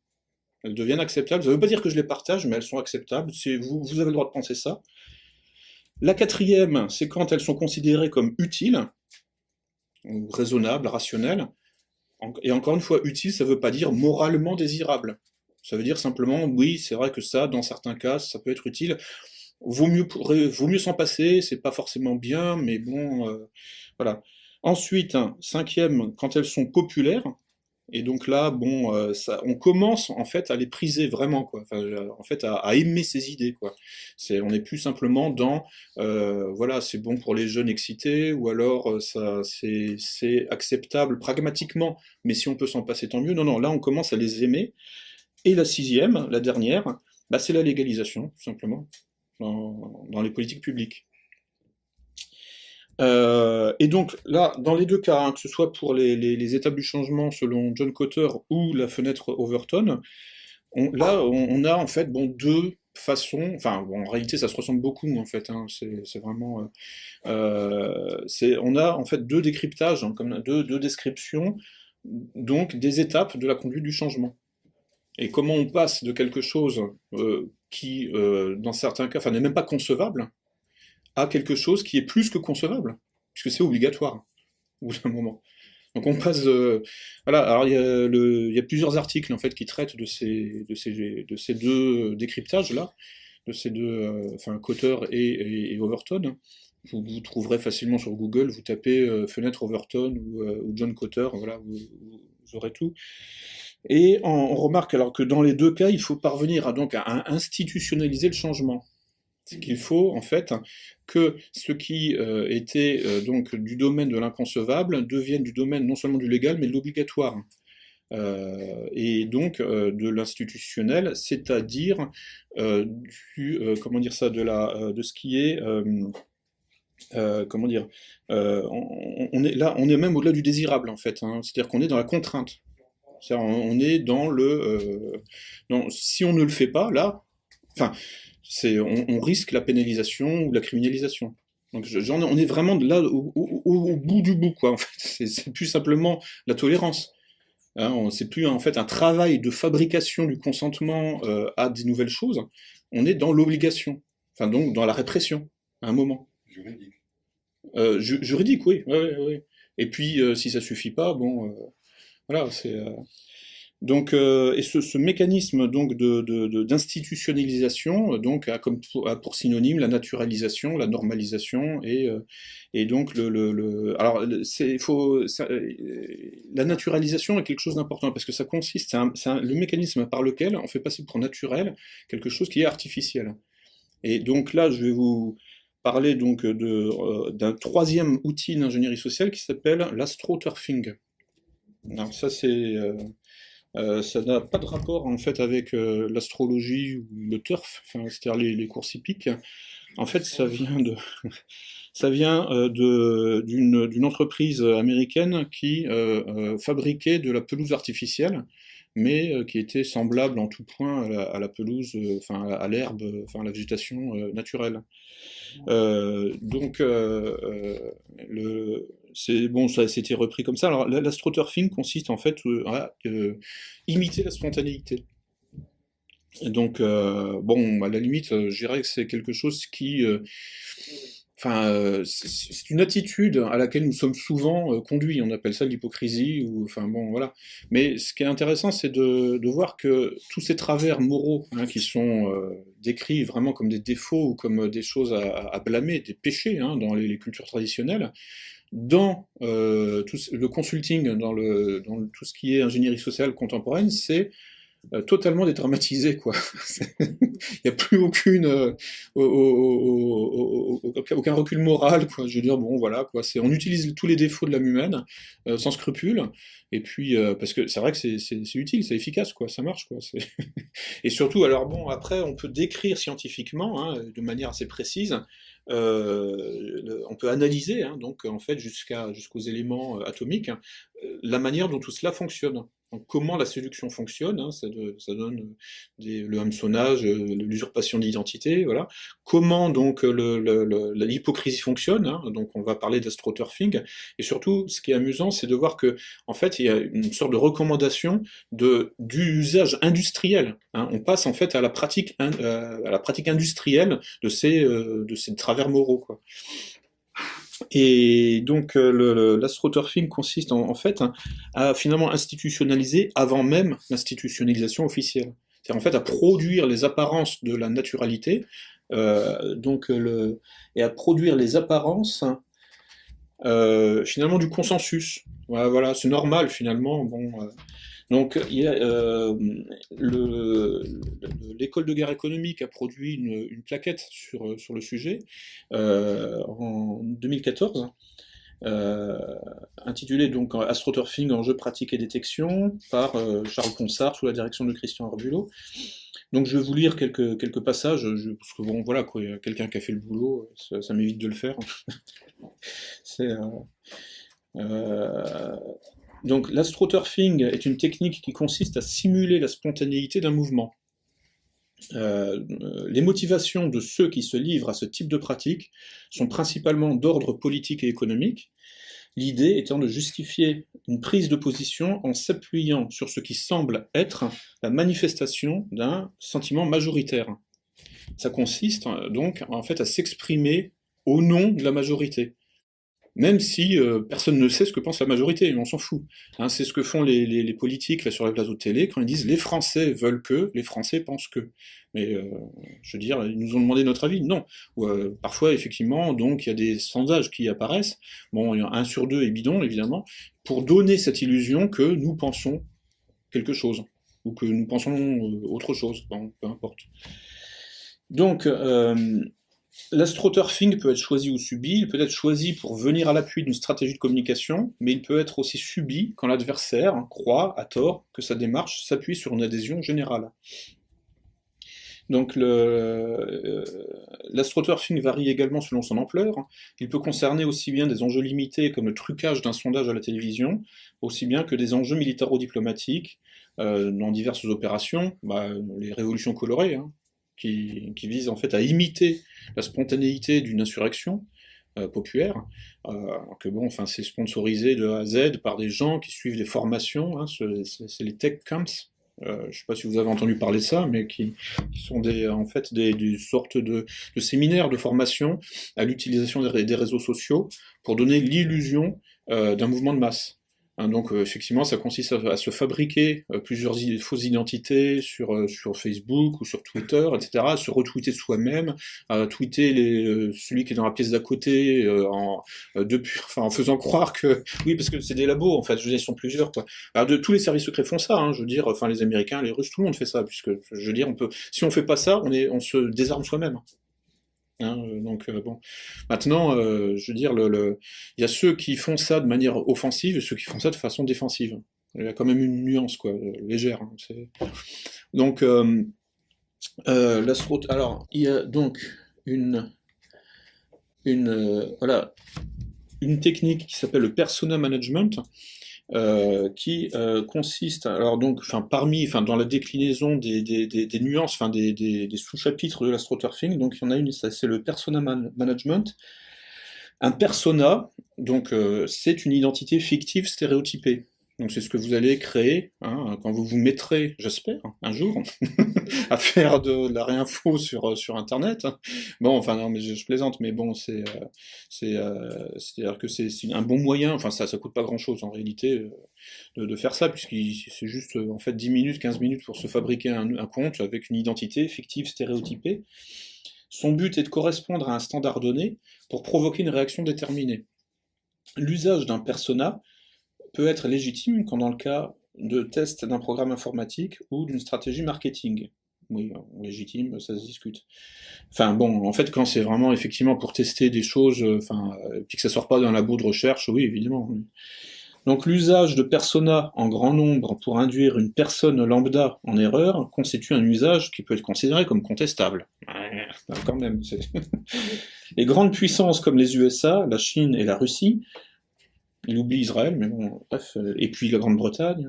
Elles deviennent acceptables. Ça ne veut pas dire que je les partage, mais elles sont acceptables. Vous avez le droit de penser ça. La quatrième, c'est quand elles sont considérées comme utiles, ou raisonnables, rationnelles. Et encore une fois, utile, ça ne veut pas dire moralement désirable. Ça veut dire simplement, oui, c'est vrai que ça, dans certains cas, ça peut être utile. Vaut mieux s'en passer, c'est pas forcément bien, mais bon, voilà. Ensuite, cinquième, quand elles sont populaires, et donc là, on commence en fait à les priser vraiment, quoi. En fait, à aimer ces idées, quoi. On n'est plus simplement dans, voilà, c'est bon pour les jeunes excités, ou alors c'est acceptable pragmatiquement, mais si on peut s'en passer, tant mieux. Non, non, là, on commence à les aimer. Et la sixième, la dernière, c'est la légalisation, tout simplement, dans les politiques publiques. Et donc là, dans les deux cas, hein, que ce soit pour les étapes du changement selon John Cotter ou la fenêtre Overton, on a en fait deux façons. En réalité, ça se ressemble beaucoup en fait. Hein, c'est vraiment. On a en fait deux décryptages, hein, comme deux descriptions, donc des étapes de la conduite du changement. Et comment on passe de quelque chose qui, dans certains cas, n'est même pas concevable, à quelque chose qui est plus que concevable, puisque c'est obligatoire, au bout d'un moment. Donc on passe... voilà, alors il y a plusieurs articles, en fait, qui traitent de ces deux décryptages-là, de ces deux, Cotter et Overton. Vous trouverez facilement sur Google, vous tapez fenêtre Overton ou John Cotter, voilà, vous aurez tout. Et on remarque alors que dans les deux cas, il faut parvenir à institutionnaliser le changement. C'est qu'il faut en fait que ce qui était donc du domaine de l'inconcevable devienne du domaine non seulement du légal, mais de l'obligatoire. Et donc de l'institutionnel, c'est-à-dire de ce qui est on est là, on est même au-delà du désirable en fait, hein. C'est-à-dire qu'on est dans la contrainte. On est dans si on ne le fait pas, là, on risque la pénalisation ou la criminalisation. Donc on est vraiment là au bout du bout, quoi. En fait, c'est plus simplement la tolérance. Hein, c'est plus en fait un travail de fabrication du consentement à des nouvelles choses. On est dans l'obligation, donc dans la répression à un moment. Juridique. Juridique, oui. Ouais. Et puis si ça suffit pas, voilà, c'est donc et ce mécanisme donc d'institutionnalisation donc a pour synonyme la naturalisation, la normalisation et donc la naturalisation est quelque chose d'important parce que ça consiste, le mécanisme par lequel on fait passer pour naturel quelque chose qui est artificiel. Et donc là, je vais vous parlait donc d'un troisième outil d'ingénierie sociale qui s'appelle l'astroturfing. Alors ça ça n'a pas de rapport en fait avec l'astrologie ou le turf, enfin, c'est-à-dire les courses hippiques. En fait, ça vient d'une entreprise américaine qui fabriquait de la pelouse artificielle, mais qui était semblable en tout point à la pelouse, enfin à l'herbe, enfin à la végétation naturelle. Donc, c'est bon, ça c'était repris comme ça. Alors, l'astroturfing consiste en fait à imiter la spontanéité. Et donc, bon, à la limite, je dirais que c'est quelque chose qui, enfin, c'est une attitude à laquelle nous sommes souvent conduits. On appelle ça de l'hypocrisie, ou, enfin bon, voilà. Mais ce qui est intéressant, c'est de voir que tous ces travers moraux, hein, qui sont décrits vraiment comme des défauts ou comme des choses à blâmer, des péchés, hein, dans les cultures traditionnelles, dans le consulting, dans tout ce qui est ingénierie sociale contemporaine, c'est totalement dédramatisé, quoi. Il n'y a plus aucun recul moral, quoi. Je veux dire, bon, voilà, quoi. On utilise tous les défauts de l'âme humaine, sans scrupule, et puis, parce que c'est vrai que c'est utile, c'est efficace, quoi, ça marche, quoi. Et surtout, alors bon, après, on peut décrire scientifiquement, hein, de manière assez précise, on peut analyser, hein, donc en fait jusqu'aux éléments atomiques, hein, la manière dont tout cela fonctionne. Donc, comment la séduction fonctionne, hein, ça donne le hameçonnage, l'usurpation d'identité, voilà. Comment donc l'hypocrisie fonctionne, hein, donc on va parler d'astroturfing, et surtout ce qui est amusant, c'est de voir que en fait il y a une sorte de recommandation d'usage industriel, hein. On passe en fait à la pratique industrielle de ces travers moraux, quoi. Et donc l'astroturfing consiste en fait, hein, à finalement institutionnaliser avant même l'institutionnalisation officielle. C'est-à-dire en fait à produire les apparences de la naturalité, et à produire les apparences finalement du consensus. Voilà, c'est normal finalement. Bon, donc, il y a, l'école de guerre économique a produit une plaquette sur le sujet en 2014, intitulée donc Astroturfing, enjeux, pratiques et détection, par Charles Ponsard, sous la direction de Christian Herbulot. Donc, je vais vous lire quelques passages, parce que bon, voilà, quoi, il y a quelqu'un qui a fait le boulot, ça m'évite de le faire. C'est. Donc, l'astroturfing est une technique qui consiste à simuler la spontanéité d'un mouvement. Les motivations de ceux qui se livrent à ce type de pratique sont principalement d'ordre politique et économique, l'idée étant de justifier une prise de position en s'appuyant sur ce qui semble être la manifestation d'un sentiment majoritaire. Ça consiste donc en fait à s'exprimer au nom de la majorité. Même si personne ne sait ce que pense la majorité, on s'en fout. Hein, c'est ce que font les politiques là, sur les plateaux de télé, quand ils disent « les Français veulent que, les Français pensent que ». Mais je veux dire, ils nous ont demandé notre avis. Non. Parfois, effectivement, donc il y a des sondages qui apparaissent, bon, il y a 1 sur 2 est bidon, évidemment, pour donner cette illusion que nous pensons quelque chose, ou que nous pensons autre chose, bon, peu importe. Donc, l'astroturfing peut être choisi ou subi, il peut être choisi pour venir à l'appui d'une stratégie de communication, mais il peut être aussi subi quand l'adversaire croit, à tort, que sa démarche s'appuie sur une adhésion générale. Donc l'astroturfing varie également selon son ampleur. Il peut concerner aussi bien des enjeux limités comme le trucage d'un sondage à la télévision, aussi bien que des enjeux militaro-diplomatiques dans diverses opérations, les révolutions colorées, hein, qui visent en fait à imiter la spontanéité d'une insurrection populaire, que bon, enfin c'est sponsorisé de A à Z par des gens qui suivent des formations, hein, c'est les tech camps. Je ne sais pas si vous avez entendu parler de ça, mais qui sont en fait des sortes de séminaires de formation à l'utilisation des réseaux sociaux pour donner l'illusion d'un mouvement de masse. Hein, donc effectivement, ça consiste à se fabriquer plusieurs fausses identités sur Facebook ou sur Twitter, etc., à se retweeter soi-même, à tweeter celui qui est dans la pièce d'à côté en faisant croire que... Oui, parce que c'est des labos, en fait, je veux dire, ils sont plusieurs, quoi. Alors, tous les services secrets font ça, hein, je veux dire, enfin les Américains, les Russes, tout le monde fait ça, puisque, je veux dire, si on fait pas ça, on se désarme soi-même. Hein, bon. Maintenant, je veux dire, il y a ceux qui font ça de manière offensive et ceux qui font ça de façon défensive. Il y a quand même une nuance, quoi, légère. Hein, donc, alors, il y a donc voilà, une technique qui s'appelle le persona management, qui consiste, alors donc, dans la déclinaison des nuances, des sous-chapitres de l'astroturfing, donc il y en a une, c'est le persona management. Un persona, donc c'est une identité fictive stéréotypée. Donc c'est ce que vous allez créer hein, quand vous vous mettrez, j'espère, un jour, à faire de la réinfo sur Internet. Bon, enfin non, mais je plaisante, mais bon, c'est-à-dire que c'est un bon moyen. Enfin, ça coûte pas grand-chose en réalité de faire ça, puisque c'est juste en fait 10 minutes, 15 minutes pour se fabriquer un compte avec une identité fictive stéréotypée. Son but est de correspondre à un standard donné pour provoquer une réaction déterminée. L'usage d'un persona peut être légitime quand dans le cas de test d'un programme informatique ou d'une stratégie marketing. Oui, légitime, ça se discute. Enfin bon, en fait, quand c'est vraiment effectivement pour tester des choses, puis que ça sort pas d'un labo de recherche, oui, évidemment. Oui. Donc l'usage de persona en grand nombre pour induire une personne lambda en erreur constitue un usage qui peut être considéré comme contestable. Ouais, quand même. Les grandes puissances comme les USA, la Chine et la Russie, il oublie Israël, mais bon, bref, et puis la Grande-Bretagne,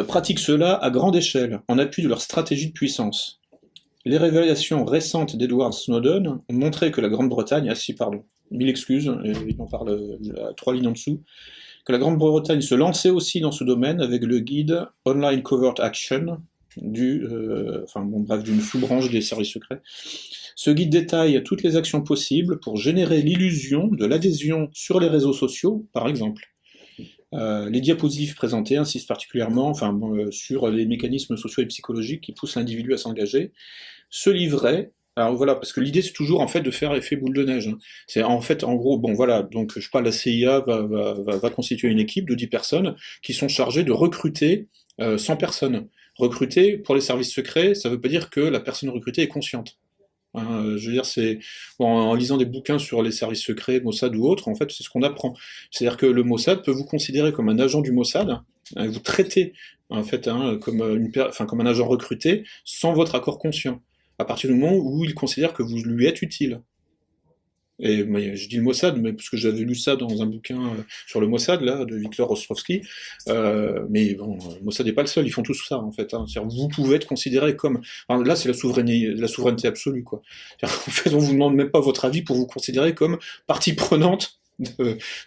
pratiquent cela à grande échelle, en appui de leur stratégie de puissance. Les révélations récentes d'Edward Snowden ont montré que la Grande-Bretagne, mille excuses, il en parle 3 lignes en dessous, que la Grande-Bretagne se lançait aussi dans ce domaine avec le guide Online Covert Action, d'une sous-branche des services secrets. Ce guide détaille toutes les actions possibles pour générer l'illusion de l'adhésion sur les réseaux sociaux, par exemple. Les diapositives présentées insistent particulièrement sur les mécanismes sociaux et psychologiques qui poussent l'individu à s'engager. Ce livret, alors voilà, parce que l'idée c'est toujours en fait de faire effet boule de neige. Hein. C'est en fait, en gros, bon voilà, donc je parle, la CIA va constituer une équipe de 10 personnes qui sont chargées de recruter 100 personnes. Recruter pour les services secrets, ça veut pas dire que la personne recrutée est consciente. Je veux dire, en lisant des bouquins sur les services secrets, Mossad ou autres, en fait, c'est ce qu'on apprend. C'est-à-dire que le Mossad peut vous considérer comme un agent du Mossad, vous traiter en fait comme un agent recruté sans votre accord conscient, à partir du moment où il considère que vous lui êtes utile. Et je dis le Mossad, mais parce que j'avais lu ça dans un bouquin sur le Mossad, là, de Viktor Ostrovsky. Mais bon, Mossad n'est pas le seul, ils font tous ça, en fait. Hein. Vous pouvez être considéré comme... Enfin, là, c'est la souveraineté absolue, quoi. En fait, on vous demande même pas votre avis pour vous considérer comme partie prenante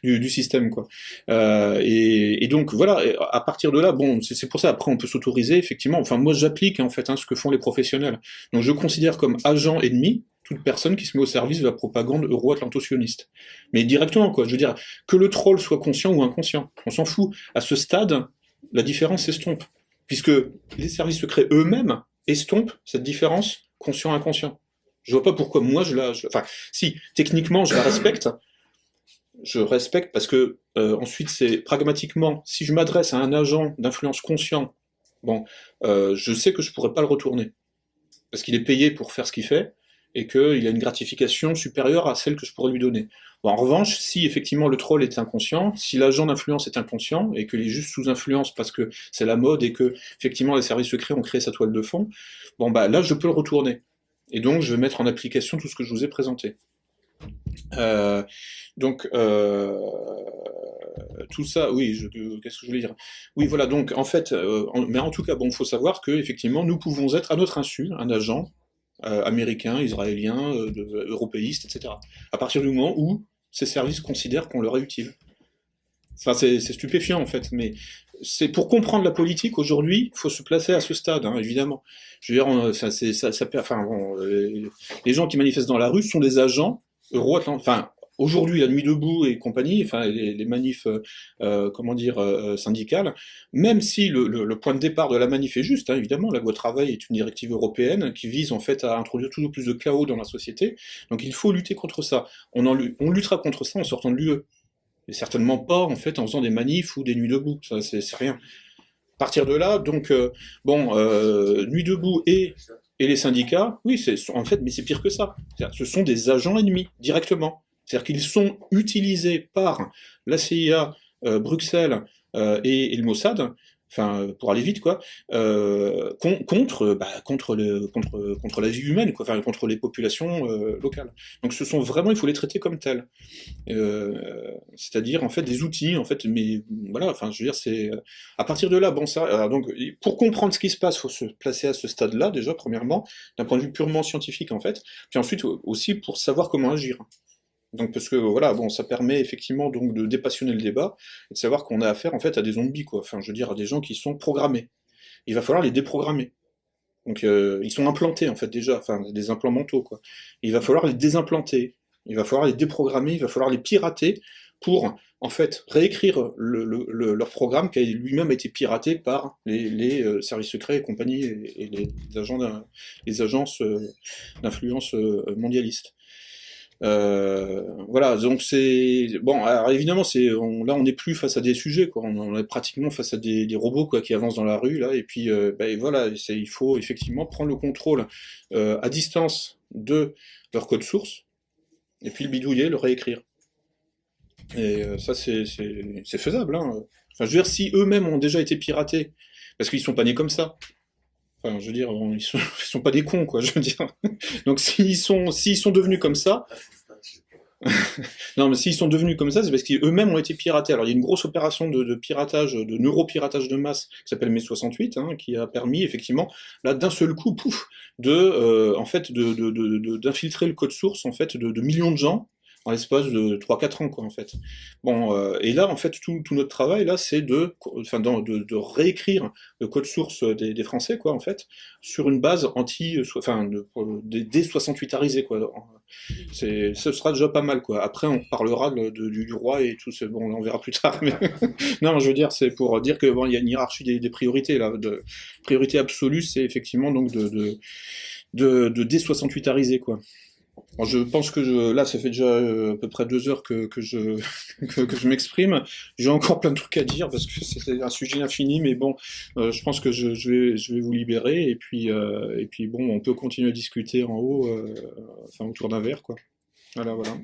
du système, quoi. Et donc, voilà, à partir de là, bon, c'est pour ça, après, on peut s'autoriser, effectivement. Enfin, moi, j'applique, en fait, ce que font les professionnels. Donc, je considère comme agent ennemi toute personne qui se met au service de la propagande euro-atlanto-sioniste. Mais directement, quoi. Je veux dire, que le troll soit conscient ou inconscient, on s'en fout. À ce stade, la différence s'estompe. Puisque les services secrets eux-mêmes estompent cette différence conscient-inconscient. Je vois pas pourquoi moi enfin, si, techniquement, je la respecte. Je respecte parce que, ensuite, c'est pragmatiquement, si je m'adresse à un agent d'influence conscient, bon, je sais que je pourrais pas le retourner. Parce qu'il est payé pour faire ce qu'il fait, et qu'il a une gratification supérieure à celle que je pourrais lui donner. Bon, en revanche, si effectivement le troll est inconscient, si l'agent d'influence est inconscient, et qu'il est juste sous influence parce que c'est la mode et que effectivement les services secrets ont créé sa toile de fond, bon bah là je peux le retourner. Et donc je vais mettre en application tout ce que je vous ai présenté. Tout ça, oui, qu'est-ce que je voulais dire? Oui, voilà, donc en fait, mais en tout cas, bon, il faut savoir que effectivement, nous pouvons être à notre insu un agent américain, israélien, européiste, etc. À partir du moment où ces services considèrent qu'on leur est utile. Enfin, c'est stupéfiant en fait, mais c'est pour comprendre la politique aujourd'hui, il faut se placer à ce stade, hein, évidemment. Je veux dire, les gens qui manifestent dans la rue sont des agents euro-atlantiques. Enfin, aujourd'hui, la Nuit debout et compagnie, enfin les manifs, syndicales, même si le point de départ de la manif est juste, hein, évidemment, la loi travail est une directive européenne qui vise en fait à introduire toujours plus de chaos dans la société, donc il faut lutter contre ça. On luttera contre ça en sortant de l'UE, et certainement pas en fait en faisant des manifs ou des nuits debout, ça c'est rien. À partir de là, donc Nuit debout et Et les syndicats, oui, en fait, mais c'est pire que ça. Ce sont des agents ennemis, directement. C'est-à-dire qu'ils sont utilisés par la CIA, Bruxelles et le Mossad, enfin, pour aller vite, quoi, contre la vie humaine, quoi, enfin, contre les populations locales. Donc ce sont vraiment, il faut les traiter comme tels. C'est-à-dire, en fait, des outils, en fait, mais voilà, enfin, je veux dire, c'est... À partir de là, bon, ça... Alors, donc, pour comprendre ce qui se passe, il faut se placer à ce stade-là, déjà, premièrement, d'un point de vue purement scientifique, en fait, puis ensuite, aussi, pour savoir comment agir. Donc parce que voilà, bon, ça permet effectivement donc de dépassionner le débat et de savoir qu'on a affaire en fait à des zombies quoi. Enfin, je veux dire à des gens qui sont programmés. Il va falloir les déprogrammer. Donc ils sont implantés en fait déjà, enfin des implants mentaux quoi. Il va falloir les désimplanter. Il va falloir les déprogrammer. Il va falloir les pirater pour en fait réécrire leur programme qui a lui-même été piraté par les services secrets et compagnie et les agences d'influence mondialistes. Voilà, donc c'est bon. Alors évidemment, là, on n'est plus face à des sujets, quoi. On est pratiquement face à des robots, quoi, qui avancent dans la rue, là. Et puis, et voilà, il faut effectivement prendre le contrôle à distance de leur code source, et puis le bidouiller, le réécrire. Et ça, c'est faisable, hein. Enfin, je veux dire, si eux-mêmes ont déjà été piratés, parce qu'ils sont pas nés comme ça. Enfin, je veux dire, ils sont pas des cons, quoi. Je veux dire. Donc, s'ils sont devenus comme ça. Non, mais s'ils sont devenus comme ça, c'est parce qu'eux-mêmes ont été piratés. Alors, il y a une grosse opération de piratage, de neuropiratage de masse, qui s'appelle Mai 68, hein, qui a permis, effectivement, là, d'un seul coup, pouf, en fait, d'infiltrer le code source, en fait, de millions de gens, en l'espace de 3-4 ans, quoi, en fait. Bon, et là, en fait, tout notre travail, là, c'est de réécrire le code source des Français, quoi, en fait, sur une base dé-68arisée, quoi. Ce sera déjà pas mal, quoi. Après, on parlera du roi et tout, bon, on verra plus tard, mais... Non, je veux dire, c'est pour dire que bon, il y a une hiérarchie des priorités, là. Priorité absolue, c'est effectivement, donc, de dé-68ariser, quoi. Alors, je pense que là, ça fait déjà à peu près 2 heures que je m'exprime. J'ai encore plein de trucs à dire parce que c'est un sujet infini, mais bon, je pense que je vais vous libérer et puis bon, on peut continuer à discuter en haut, enfin autour d'un verre, quoi. Voilà, voilà.